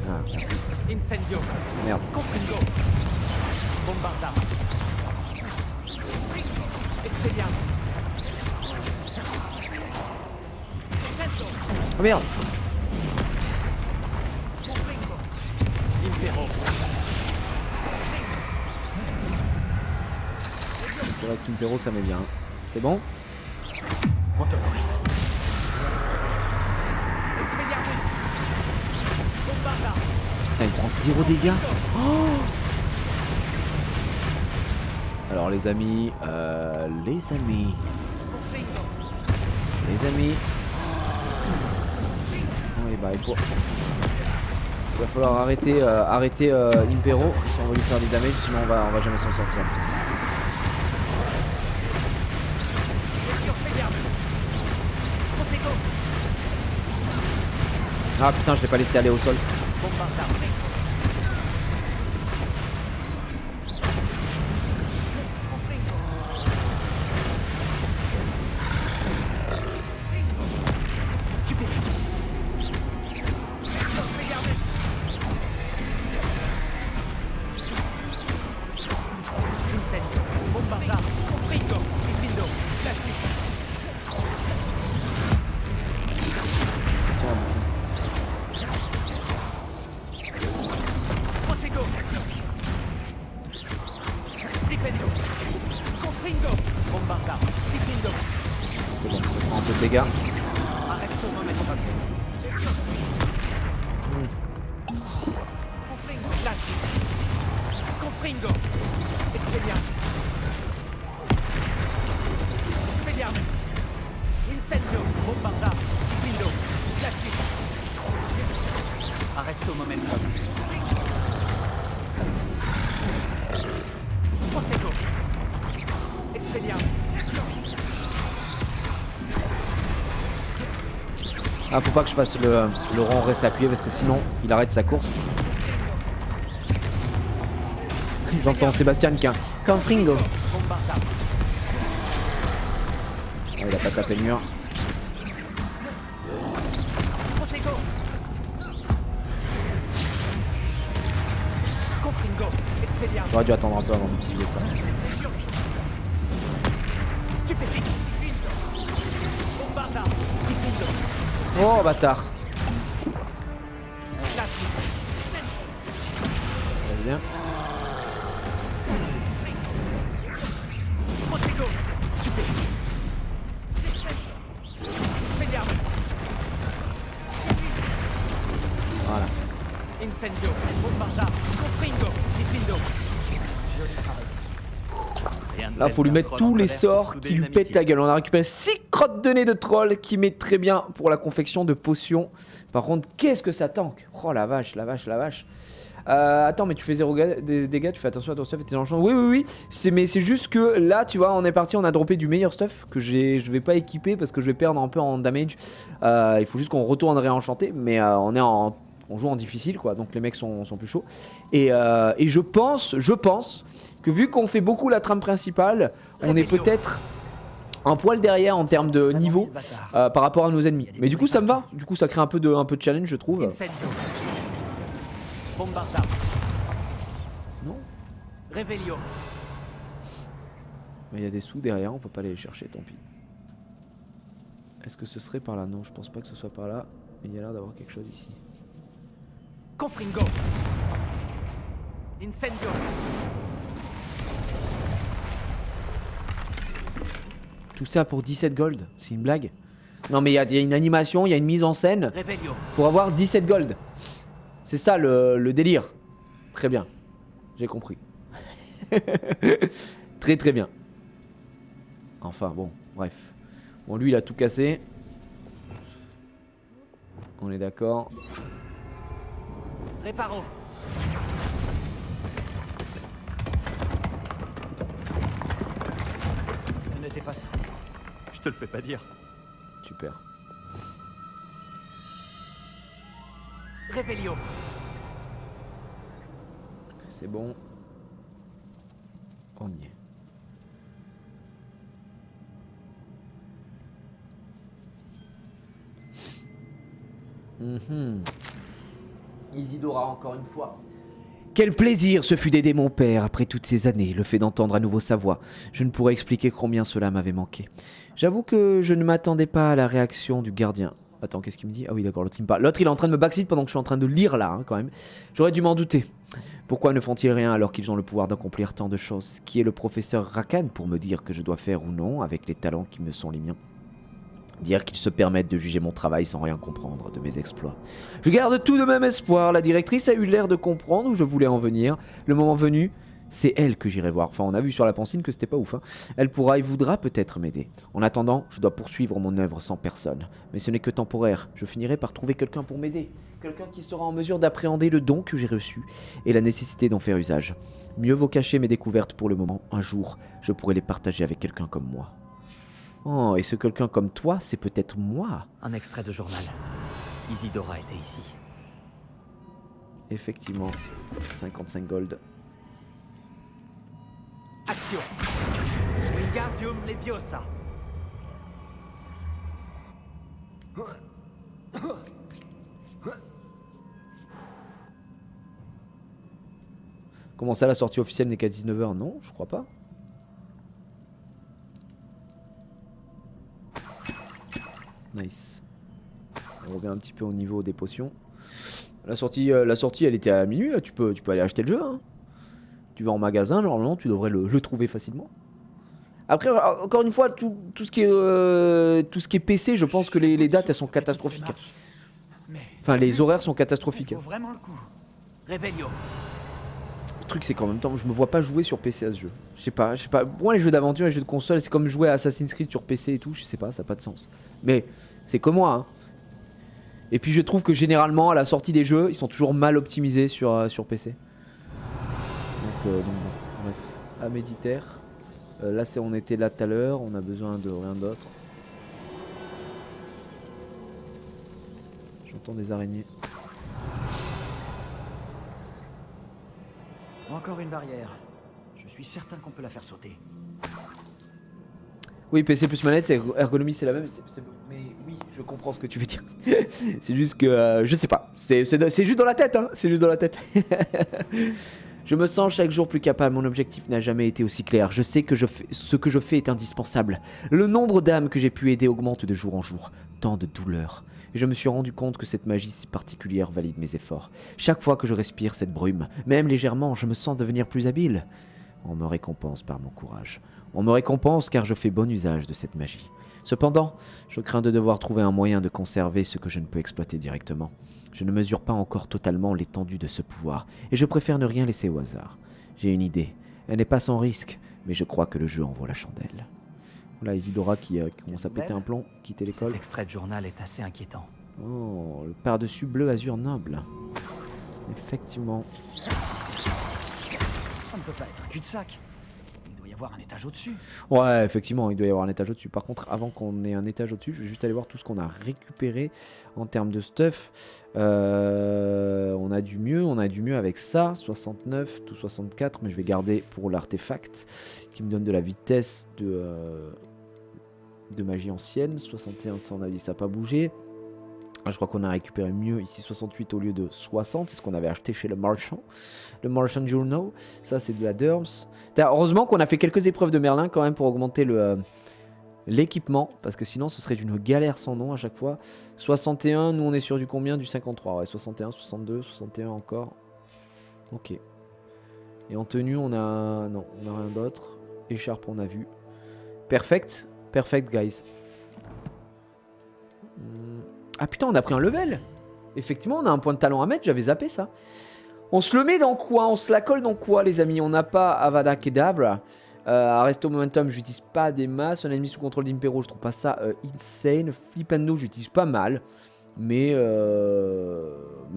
Ah, merci. Incendio. Oh merde. C'est vrai qu'Impero ça met bien. C'est bon? Ah, il prend 0 dégâts. Oh, alors les amis, les amis. Oui bah il va falloir arrêter Impero si on veut lui faire des damages, sinon on va jamais s'en sortir. Ah putain, je l'ai pas laissé aller au sol. C'est bon, ça prend un peu de dégâts. Arresto momentum. Protego. Expelliarmus. Ah, faut pas que je fasse le rang reste appuyé parce que sinon il arrête sa course. J'entends Sébastien qui a un Confringo. Ah, il a pas tapé le mur. J'aurais dû attendre un peu avant d'utiliser ça. Oh bâtard. Très bien. Voilà. Incendio, bombarda, confringo, diffindo. Là faut lui mettre tous les sorts qui lui pètent la gueule. On a récupéré 6 crottes de nez de troll qui met très bien pour la confection de potions. Par contre qu'est-ce que ça tank. Oh la vache, la vache, la vache. Attends mais tu fais 0 dégâts, tu fais attention à ton stuff et tes enchants. Oui mais c'est juste que là tu vois on est parti, on a droppé du meilleur stuff que je vais pas équiper parce que je vais perdre un peu en damage. Il faut juste qu'on retourne réenchanter mais on joue en difficile quoi, donc les mecs sont plus chauds. Et je pense que vu qu'on fait beaucoup la trame principale, on est peut-être un poil derrière en termes de niveau par rapport à nos ennemis. Mais du coup ça me va, du coup ça crée un peu de challenge je trouve. Non. Revelio. Mais il y a des sous derrière, on peut pas aller les chercher, tant pis. Est-ce que ce serait par là? Non, je pense pas que ce soit par là. Mais il y a l'air d'avoir quelque chose ici. Confringo. Incendio. Tout ça pour 17 gold, c'est une blague? Non mais il y a une animation, il y a une mise en scène Revelio. pour avoir 17 gold. C'est ça le délire. Très bien, j'ai compris. Très bien. Enfin bon, bref. Bon lui il a tout cassé. On est d'accord. Réparo. Ce n'était pas ça. Je te le fais pas dire. Super. Revelio. C'est bon. On y est. Isidora encore une fois. Quel plaisir ce fut d'aider mon père après toutes ces années, le fait d'entendre à nouveau sa voix. Je ne pourrais expliquer combien cela m'avait manqué. J'avoue que je ne m'attendais pas à la réaction du gardien. Attends, qu'est-ce qu'il me dit? Ah oui, d'accord, l'autre il me parle. L'autre il est en train de me backseat pendant que je suis en train de lire là, hein, quand même. J'aurais dû m'en douter. Pourquoi ne font-ils rien alors qu'ils ont le pouvoir d'accomplir tant de choses? Qui est le professeur Rakan pour me dire que je dois faire ou non avec les talents qui me sont les miens? Dire qu'ils se permettent de juger mon travail sans rien comprendre de mes exploits. Je garde tout de même espoir. La directrice a eu l'air de comprendre où je voulais en venir. Le moment venu, c'est elle que j'irai voir. Enfin, on a vu sur la pancine que c'était pas ouf. Hein. Elle pourra et voudra peut-être m'aider. En attendant, je dois poursuivre mon œuvre sans personne. Mais ce n'est que temporaire. Je finirai par trouver quelqu'un pour m'aider. Quelqu'un qui sera en mesure d'appréhender le don que j'ai reçu et la nécessité d'en faire usage. Mieux vaut cacher mes découvertes pour le moment. Un jour, je pourrai les partager avec quelqu'un comme moi. Oh, et ce quelqu'un comme toi, c'est peut-être moi. Un extrait de journal. Isidora était ici. Effectivement, 55 gold. Action! Wingardium Leviosa! Comment ça, la sortie officielle n'est qu'à 19h? Non, je crois pas. Nice. On revient un petit peu au niveau des potions. La sortie elle était à minuit, là. Tu peux aller acheter le jeu. Hein. Tu vas en magasin, normalement tu devrais le trouver facilement. Après, encore une fois, tout ce qui est PC, je pense que les dates elles sont catastrophiques. Enfin, les horaires sont catastrophiques. Vaut vraiment le coup. Revelio. Le truc c'est qu'en même temps, je me vois pas jouer sur PC à ce jeu. Je sais pas. Moi, les jeux d'aventure, les jeux de console, c'est comme jouer à Assassin's Creed sur PC et tout. Je sais pas, ça n'a pas de sens. Mais c'est comme moi. Hein. Et puis je trouve que généralement, à la sortie des jeux, ils sont toujours mal optimisés sur PC. Donc bon, bref. À Méditerre. Là, on était là tout à l'heure. On a besoin de rien d'autre. J'entends des araignées. Encore une barrière. Je suis certain qu'on peut la faire sauter. Oui, PC plus manette, ergonomie c'est la même. Mais oui, je comprends ce que tu veux dire. C'est juste que je sais pas. C'est juste dans la tête, hein. C'est juste dans la tête. Je me sens chaque jour plus capable. Mon objectif n'a jamais été aussi clair. Je sais que ce que je fais est indispensable. Le nombre d'âmes que j'ai pu aider augmente de jour en jour. Tant de douleurs. Et je me suis rendu compte que cette magie si particulière valide mes efforts. Chaque fois que je respire cette brume, même légèrement, je me sens devenir plus habile. On me récompense par mon courage. On me récompense car je fais bon usage de cette magie. Cependant, je crains de devoir trouver un moyen de conserver ce que je ne peux exploiter directement. Je ne mesure pas encore totalement l'étendue de ce pouvoir, et je préfère ne rien laisser au hasard. J'ai une idée. Elle n'est pas sans risque, mais je crois que le jeu en vaut la chandelle. Voilà Isidora qui commence à péter un plomb, quitter l'école. Cet extrait de journal est assez inquiétant. Oh, le par-dessus bleu azur noble. Effectivement. Ça ne peut pas être un cul-de-sac. Il doit y avoir un étage au-dessus. Ouais, effectivement, il doit y avoir un étage au-dessus. Par contre, avant qu'on ait un étage au-dessus, je vais juste aller voir tout ce qu'on a récupéré en termes de stuff. On a du mieux avec ça. 69, tout 64, mais je vais garder pour l'artefact qui me donne de la vitesse de magie ancienne. 61, ça on a dit ça n'a pas bougé. Je crois qu'on a récupéré mieux ici 68 au lieu de 60, c'est ce qu'on avait acheté chez le Marchand Journal. Ça c'est de la Derms. Heureusement qu'on a fait quelques épreuves de Merlin quand même pour augmenter l'équipement, parce que sinon ce serait d'une galère sans nom à chaque fois. 61, nous on est sur du combien? Du 53, ouais, 61, 62, 61 encore. Ok. Et en tenue on a... non, on a rien d'autre. Écharpe on a vu. Perfect guys. Ah putain, on a pris un level. Effectivement, on a un point de talent à mettre, j'avais zappé ça. On se le met dans quoi? On se la colle dans quoi, les amis? On n'a pas Avada Kedavra. Arresto Momentum, j'utilise pas des masses. Un ennemi sous contrôle d'Impero, je trouve pas ça insane. Flipendo, j'utilise pas mal. Mais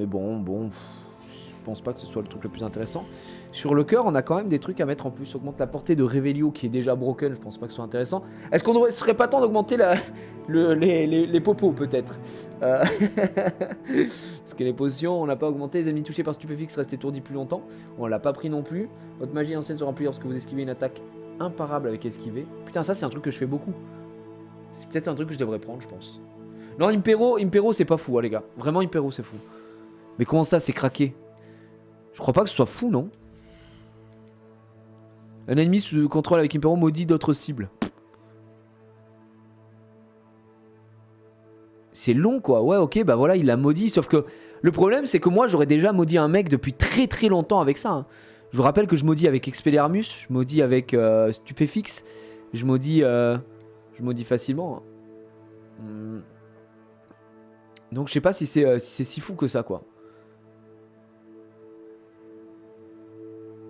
bon, je pense pas que ce soit le truc le plus intéressant. Sur le cœur, on a quand même des trucs à mettre en plus. Augmente la portée de Revelio qui est déjà broken, je pense pas que ce soit intéressant. Est-ce qu'on ne serait pas temps d'augmenter les popos peut-être Parce que les potions, on n'a pas augmenté. Les ennemis touchés par stupéfixe restent étourdis plus longtemps. On l'a pas pris non plus. Votre magie ancienne se remplit lorsque vous esquivez une attaque imparable avec esquiver. Putain, ça c'est un truc que je fais beaucoup. C'est peut-être un truc que je devrais prendre, je pense. Non, Impero c'est pas fou, hein, les gars. Vraiment, Impero c'est fou. Mais comment ça, c'est craqué? Je crois pas que ce soit fou, non? Un ennemi sous contrôle avec Impero maudit d'autres cibles. C'est long quoi, ouais ok bah voilà il l'a maudit, sauf que le problème c'est que moi j'aurais déjà maudit un mec depuis très très longtemps avec ça. Hein. Je vous rappelle que je maudis avec Expelliarmus, je maudis avec Stupéfix, je maudis facilement. Hein. Donc je sais pas si c'est si fou que ça quoi.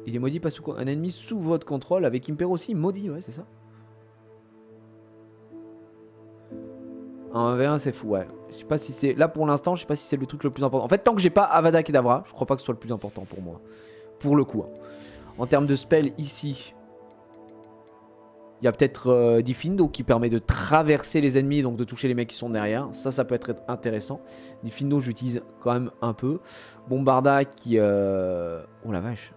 Il est maudit pas sous un ennemi sous votre contrôle avec Impero aussi, maudit, ouais c'est ça. Un V1 c'est fou, ouais. Je sais pas si c'est. Là pour l'instant, je sais pas si c'est le truc le plus important. En fait, tant que j'ai pas Avada Kedavra, je crois pas que ce soit le plus important pour moi. Pour le coup. Hein. En termes de spell ici, il y a peut-être Diffindo qui permet de traverser les ennemis, donc de toucher les mecs qui sont derrière. Ça peut être intéressant. Diffindo, j'utilise quand même un peu. Bombarda qui. Oh la vache.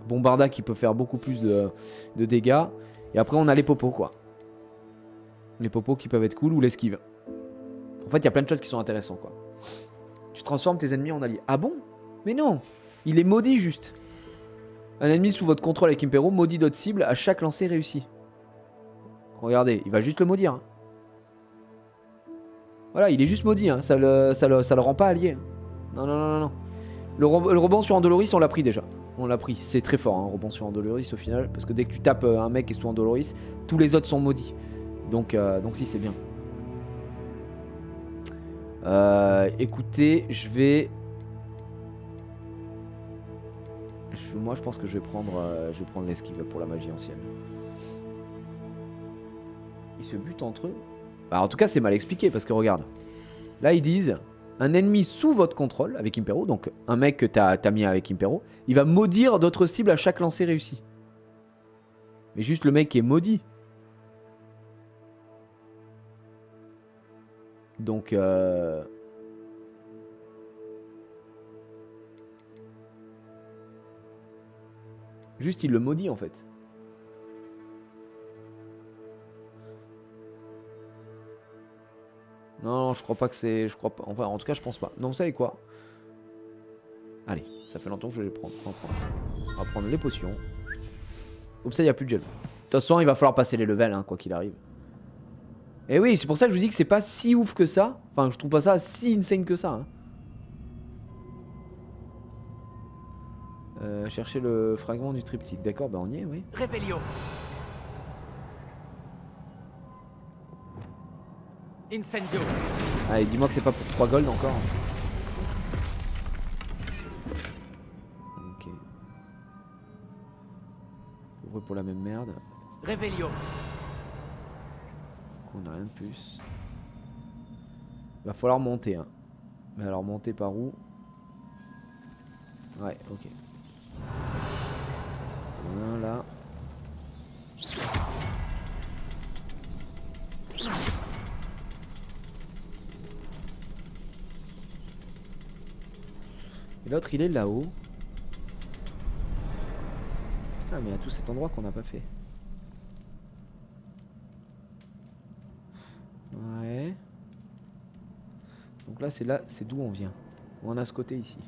Bombarda qui peut faire beaucoup plus de dégâts. Et après, on a les popos quoi. Les popos qui peuvent être cool ou l'esquive. En fait, il y a plein de choses qui sont intéressantes quoi. Tu transformes tes ennemis en alliés. Ah bon? Mais non! Il est maudit juste. Un ennemi sous votre contrôle avec Impero maudit d'autres cibles à chaque lancer réussi. Regardez, il va juste le maudire. Hein. Voilà, il est juste maudit. Hein. Ça le rend pas allié. Non. Le rebond sur Andoloris, on l'a pris déjà. On l'a pris. C'est très fort, un rebond sur Andoloris au final. Parce que dès que tu tapes un mec qui est sous Andoloris, tous les autres sont maudits. Donc si, c'est bien. Écoutez, je vais... Moi, je pense que je vais prendre l'esquive pour la magie ancienne. Ils se butent entre eux. Bah, en tout cas, c'est mal expliqué parce que regarde. Là, ils disent un ennemi sous votre contrôle avec Impero, donc un mec que t'as mis avec Impero, il va maudire d'autres cibles à chaque lancer réussi. Mais juste le mec qui est maudit. Donc juste il le maudit en fait. Non, je crois pas que c'est... Je crois pas... Enfin, en tout cas, je pense pas. Non, vous savez quoi? Allez, ça fait longtemps que je vais les prendre. On va prendre les potions. Comme ça, il n'y a plus de gel. De toute façon, il va falloir passer les levels, hein, quoi qu'il arrive. Et oui, c'est pour ça que je vous dis que c'est pas si ouf que ça. Enfin, je trouve pas ça si insane que ça. Hein. Chercher le fragment du triptyque. D'accord, bah on y est, oui. Revelio. Incendio. Allez, dis-moi que c'est pas pour 3 gold encore. Ok. Ouvre pour la même merde. Revelio. On a rien de plus. Va falloir monter, hein. Mais alors monter par où? Ouais, ok. Voilà. Et l'autre il est là-haut. Ah mais il y a tout cet endroit qu'on n'a pas fait. Ouais. Donc là c'est d'où on vient. On a ce côté ici.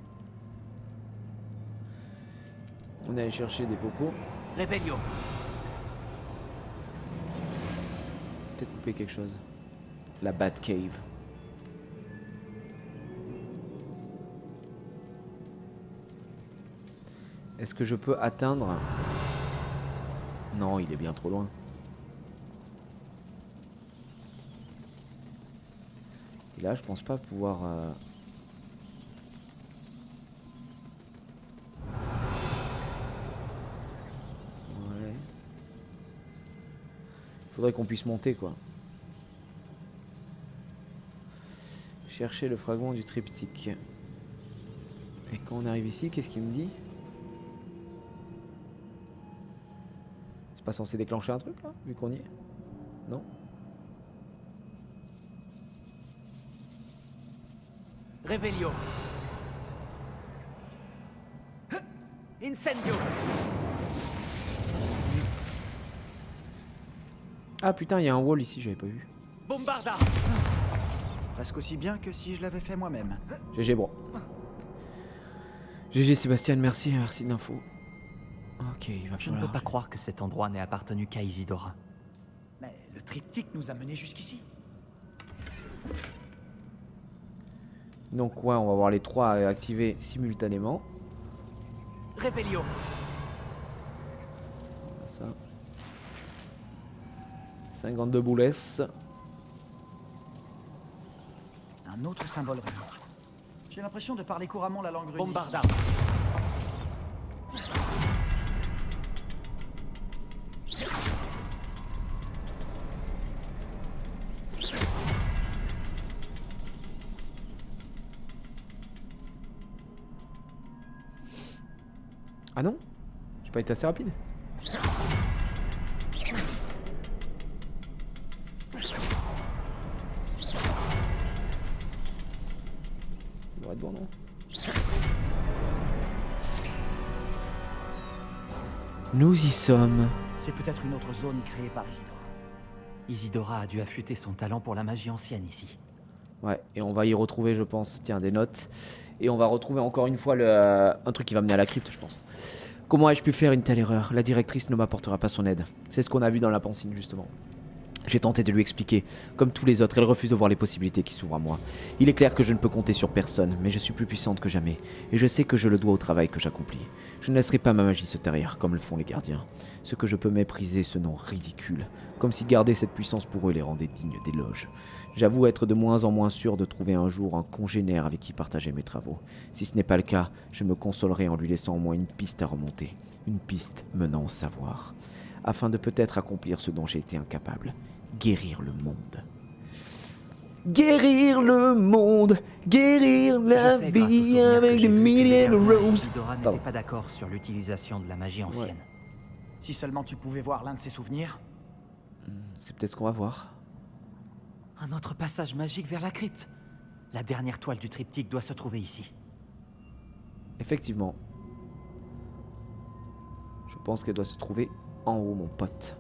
On est allé chercher des popos. Revelio. Peut-être couper quelque chose. La Batcave. Est-ce que je peux atteindre? Non, il est bien trop loin. Et là, je pense pas pouvoir... Ouais. Faudrait qu'on puisse monter, quoi. Chercher le fragment du triptyque. Et quand on arrive ici, qu'est-ce qu'il me dit? C'est pas censé déclencher un truc, là, vu qu'on y est? Non? Revelio. Incendio. Ah putain, il y a un wall ici, j'avais pas vu. Bombarda. Presque aussi bien que si je l'avais fait moi-même. GG bro. GG Sébastien, merci de l'info. Ok, il va falloir... Je ne peux pas croire que cet endroit n'ait appartenu qu'à Isidora. Mais le triptyque nous a menés jusqu'ici. Donc ouais, on va voir les trois activés simultanément. Revelio. Ça. 52 boules. Un autre symbole runique. J'ai l'impression de parler couramment la langue runique. Bombarda. Ah non? J'ai pas été assez rapide. Il devrait être bon, non? Nous y sommes. C'est peut-être une autre zone créée par Isidora. Isidora a dû affûter son talent pour la magie ancienne ici. Ouais, et on va y retrouver, je pense, tiens, des notes. Et on va retrouver encore une fois un truc qui va mener à la crypte, je pense. Comment ai-je pu faire une telle erreur? La directrice ne m'apportera pas son aide. C'est ce qu'on a vu dans la pancine, justement. J'ai tenté de lui expliquer. Comme tous les autres, elle refuse de voir les possibilités qui s'ouvrent à moi. Il est clair que je ne peux compter sur personne, mais je suis plus puissante que jamais. Et je sais que je le dois au travail que j'accomplis. Je ne laisserai pas ma magie se tarir, comme le font les gardiens. Ce que je peux mépriser, ce nom ridicule. Comme si garder cette puissance pour eux les rendait dignes d'éloges. J'avoue être de moins en moins sûr de trouver un jour un congénère avec qui partager mes travaux. Si ce n'est pas le cas, je me consolerai en lui laissant au moins une piste à remonter. Une piste menant au savoir. Afin de peut-être accomplir ce dont j'ai été incapable. Guérir le monde. Guérir le monde, guérir la Je sais, grâce aux vie souvenirs que avec j'ai des vus, que les milliers de gardiens et roses. Isidora n'étaient pas d'accord sur l'utilisation de la magie ancienne. Si seulement tu pouvais voir l'un de ses souvenirs. C'est peut-être ce qu'on va voir. Un autre passage magique vers la crypte. La dernière toile du triptyque doit se trouver ici. Effectivement. Je pense qu'elle doit se trouver en haut, mon pote.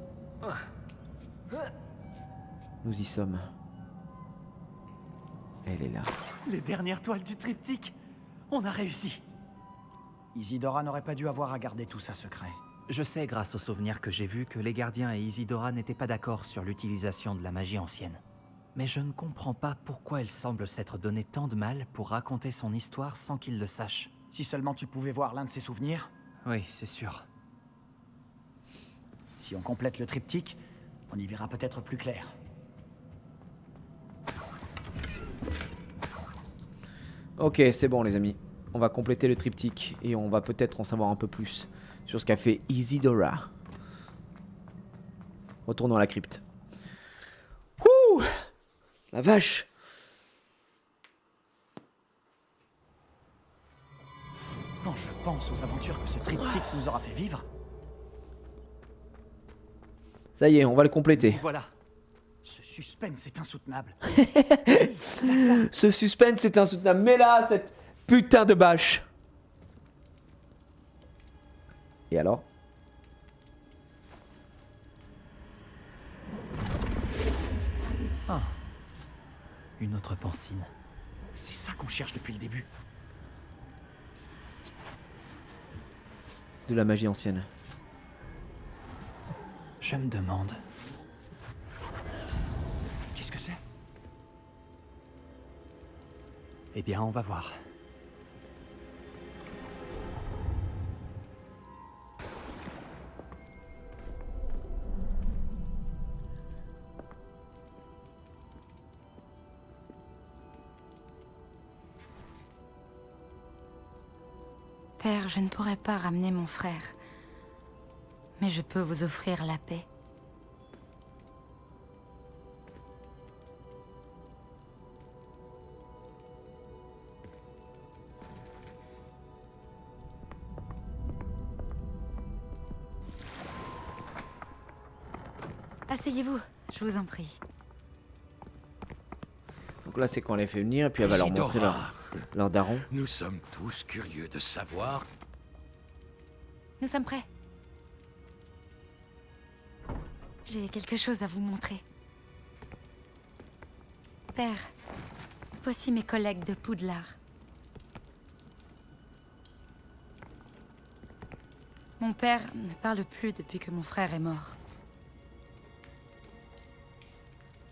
Nous y sommes. Elle est là. Les dernières toiles du triptyque. On a réussi. Isidora n'aurait pas dû avoir à garder tout ça secret. Je sais, grâce aux souvenirs que j'ai vus, que les gardiens et Isidora n'étaient pas d'accord sur l'utilisation de la magie ancienne. Mais je ne comprends pas pourquoi elle semble s'être donné tant de mal pour raconter son histoire sans qu'il le sache. Si seulement tu pouvais voir l'un de ses souvenirs. Oui, c'est sûr. Si on complète le triptyque, on y verra peut-être plus clair. Ok, c'est bon les amis. On va compléter le triptyque et on va peut-être en savoir un peu plus sur ce qu'a fait Isidora. Retournons à la crypte. Ouh, la vache. Quand je pense aux aventures que ce triptyque nous aura fait vivre. Ça y est, on va le compléter. Et voilà. Ce suspense est insoutenable. Ce suspense est insoutenable. Mais là, cette putain de bâche. Et alors? Ah. Une autre pancine. C'est ça qu'on cherche depuis le début. De la magie ancienne. Je me demande. Qu'est-ce que c'est? Eh bien, on va voir. Père, je ne pourrai pas ramener mon frère. Mais je peux vous offrir la paix. Asseyez-vous, je vous en prie. Donc là, c'est quand elle les fait venir et puis elle va leur montrer leur daron. Nous sommes tous curieux de savoir. Nous sommes prêts. J'ai quelque chose à vous montrer. Père, voici mes collègues de Poudlard. Mon père ne parle plus depuis que mon frère est mort.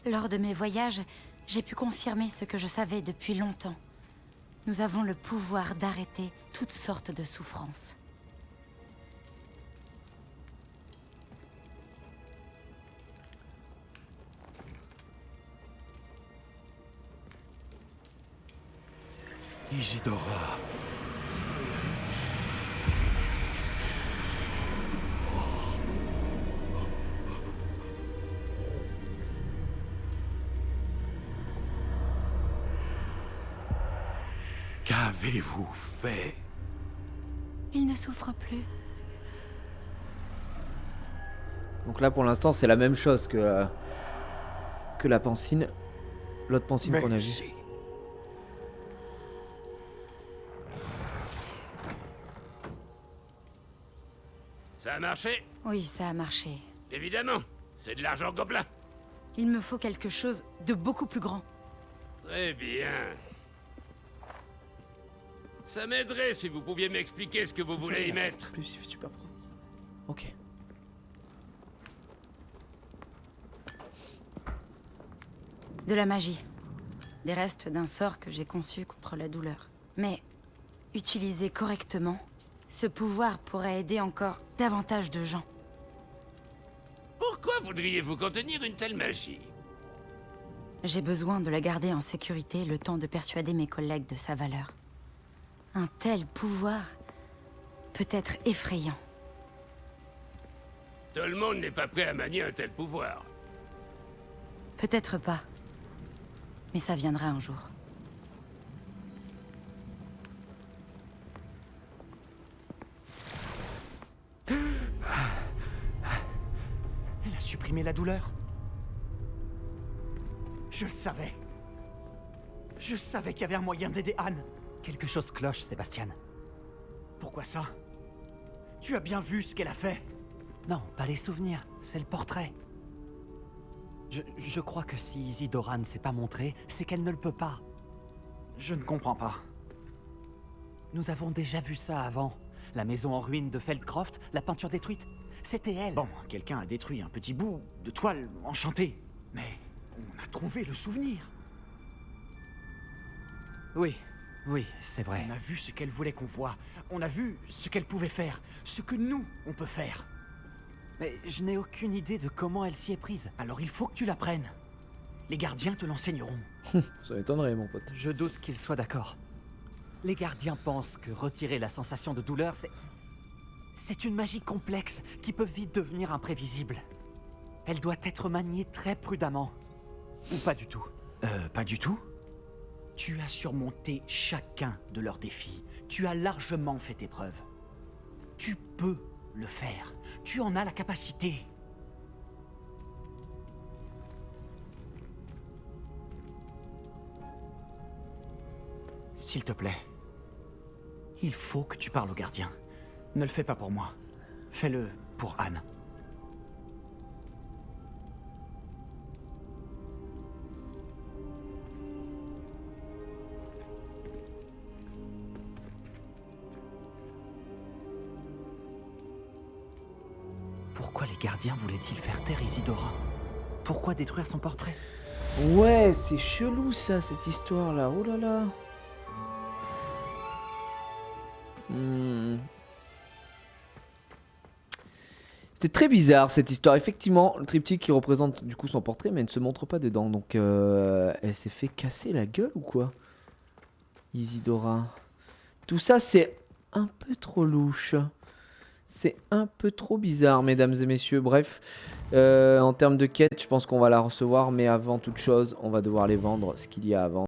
Lors de mes voyages, j'ai pu confirmer ce que je savais depuis longtemps. Nous avons le pouvoir d'arrêter toutes sortes de souffrances. Isidora. Qu'avez-vous fait? Il ne souffre plus. Donc là pour l'instant c'est la même chose que la pancine. L'autre pancine qu'on a vue. Ça a marché? Oui, ça a marché. Évidemment, c'est de l'argent gobelin. Il me faut quelque chose de beaucoup plus grand. Très bien. Ça m'aiderait si vous pouviez m'expliquer ce que vous voulez y mettre. Plus, il fait super froid. Ok. De la magie. Des restes d'un sort que j'ai conçu contre la douleur. Mais, utilisé correctement, ce pouvoir pourrait aider encore davantage de gens. Pourquoi voudriez-vous contenir une telle magie? J'ai besoin de la garder en sécurité le temps de persuader mes collègues de sa valeur. Un tel pouvoir peut être effrayant. Tout le monde n'est pas prêt à manier un tel pouvoir. Peut-être pas. Mais ça viendra un jour. Elle a supprimé la douleur. Je le savais. Je savais qu'il y avait un moyen d'aider Anne. Quelque chose cloche, Sébastien. Pourquoi ça? Tu as bien vu ce qu'elle a fait? Non, pas les souvenirs, c'est le portrait. Je crois que si Isidora ne s'est pas montrée, c'est qu'elle ne le peut pas. Je ne comprends pas. Nous avons déjà vu ça avant. La maison en ruine de Feldcroft, la peinture détruite. C'était elle. Bon, quelqu'un a détruit un petit bout de toile enchantée. Mais on a trouvé le souvenir. Oui, c'est vrai. On a vu ce qu'elle voulait qu'on voie. On a vu ce qu'elle pouvait faire. Ce que nous, on peut faire. Mais je n'ai aucune idée de comment elle s'y est prise. Alors il faut que tu l'apprennes. Les gardiens te l'enseigneront. Ça m'étonnerait, mon pote. Je doute qu'ils soient d'accord. Les gardiens pensent que retirer la sensation de douleur, c'est une magie complexe qui peut vite devenir imprévisible. Elle doit être maniée très prudemment. Ou pas du tout. Pas du tout? Tu as surmonté chacun de leurs défis. Tu as largement fait tes preuves. Tu peux le faire. Tu en as la capacité. S'il te plaît, il faut que tu parles au gardien. Ne le fais pas pour moi. Fais-le pour Anne. Pourquoi les gardiens voulaient-ils faire taire Isidora? Pourquoi détruire son portrait? Ouais, c'est chelou ça, cette histoire-là. Oh là là. C'était très bizarre cette histoire. Effectivement, le triptyque qui représente du coup son portrait, mais elle ne se montre pas dedans. Donc, elle s'est fait casser la gueule ou quoi? Isidora. Tout ça, c'est un peu trop louche. C'est un peu trop bizarre, mesdames et messieurs. Bref, en termes de quête, je pense qu'on va la recevoir. Mais avant toute chose, on va devoir les vendre, ce qu'il y a à vendre.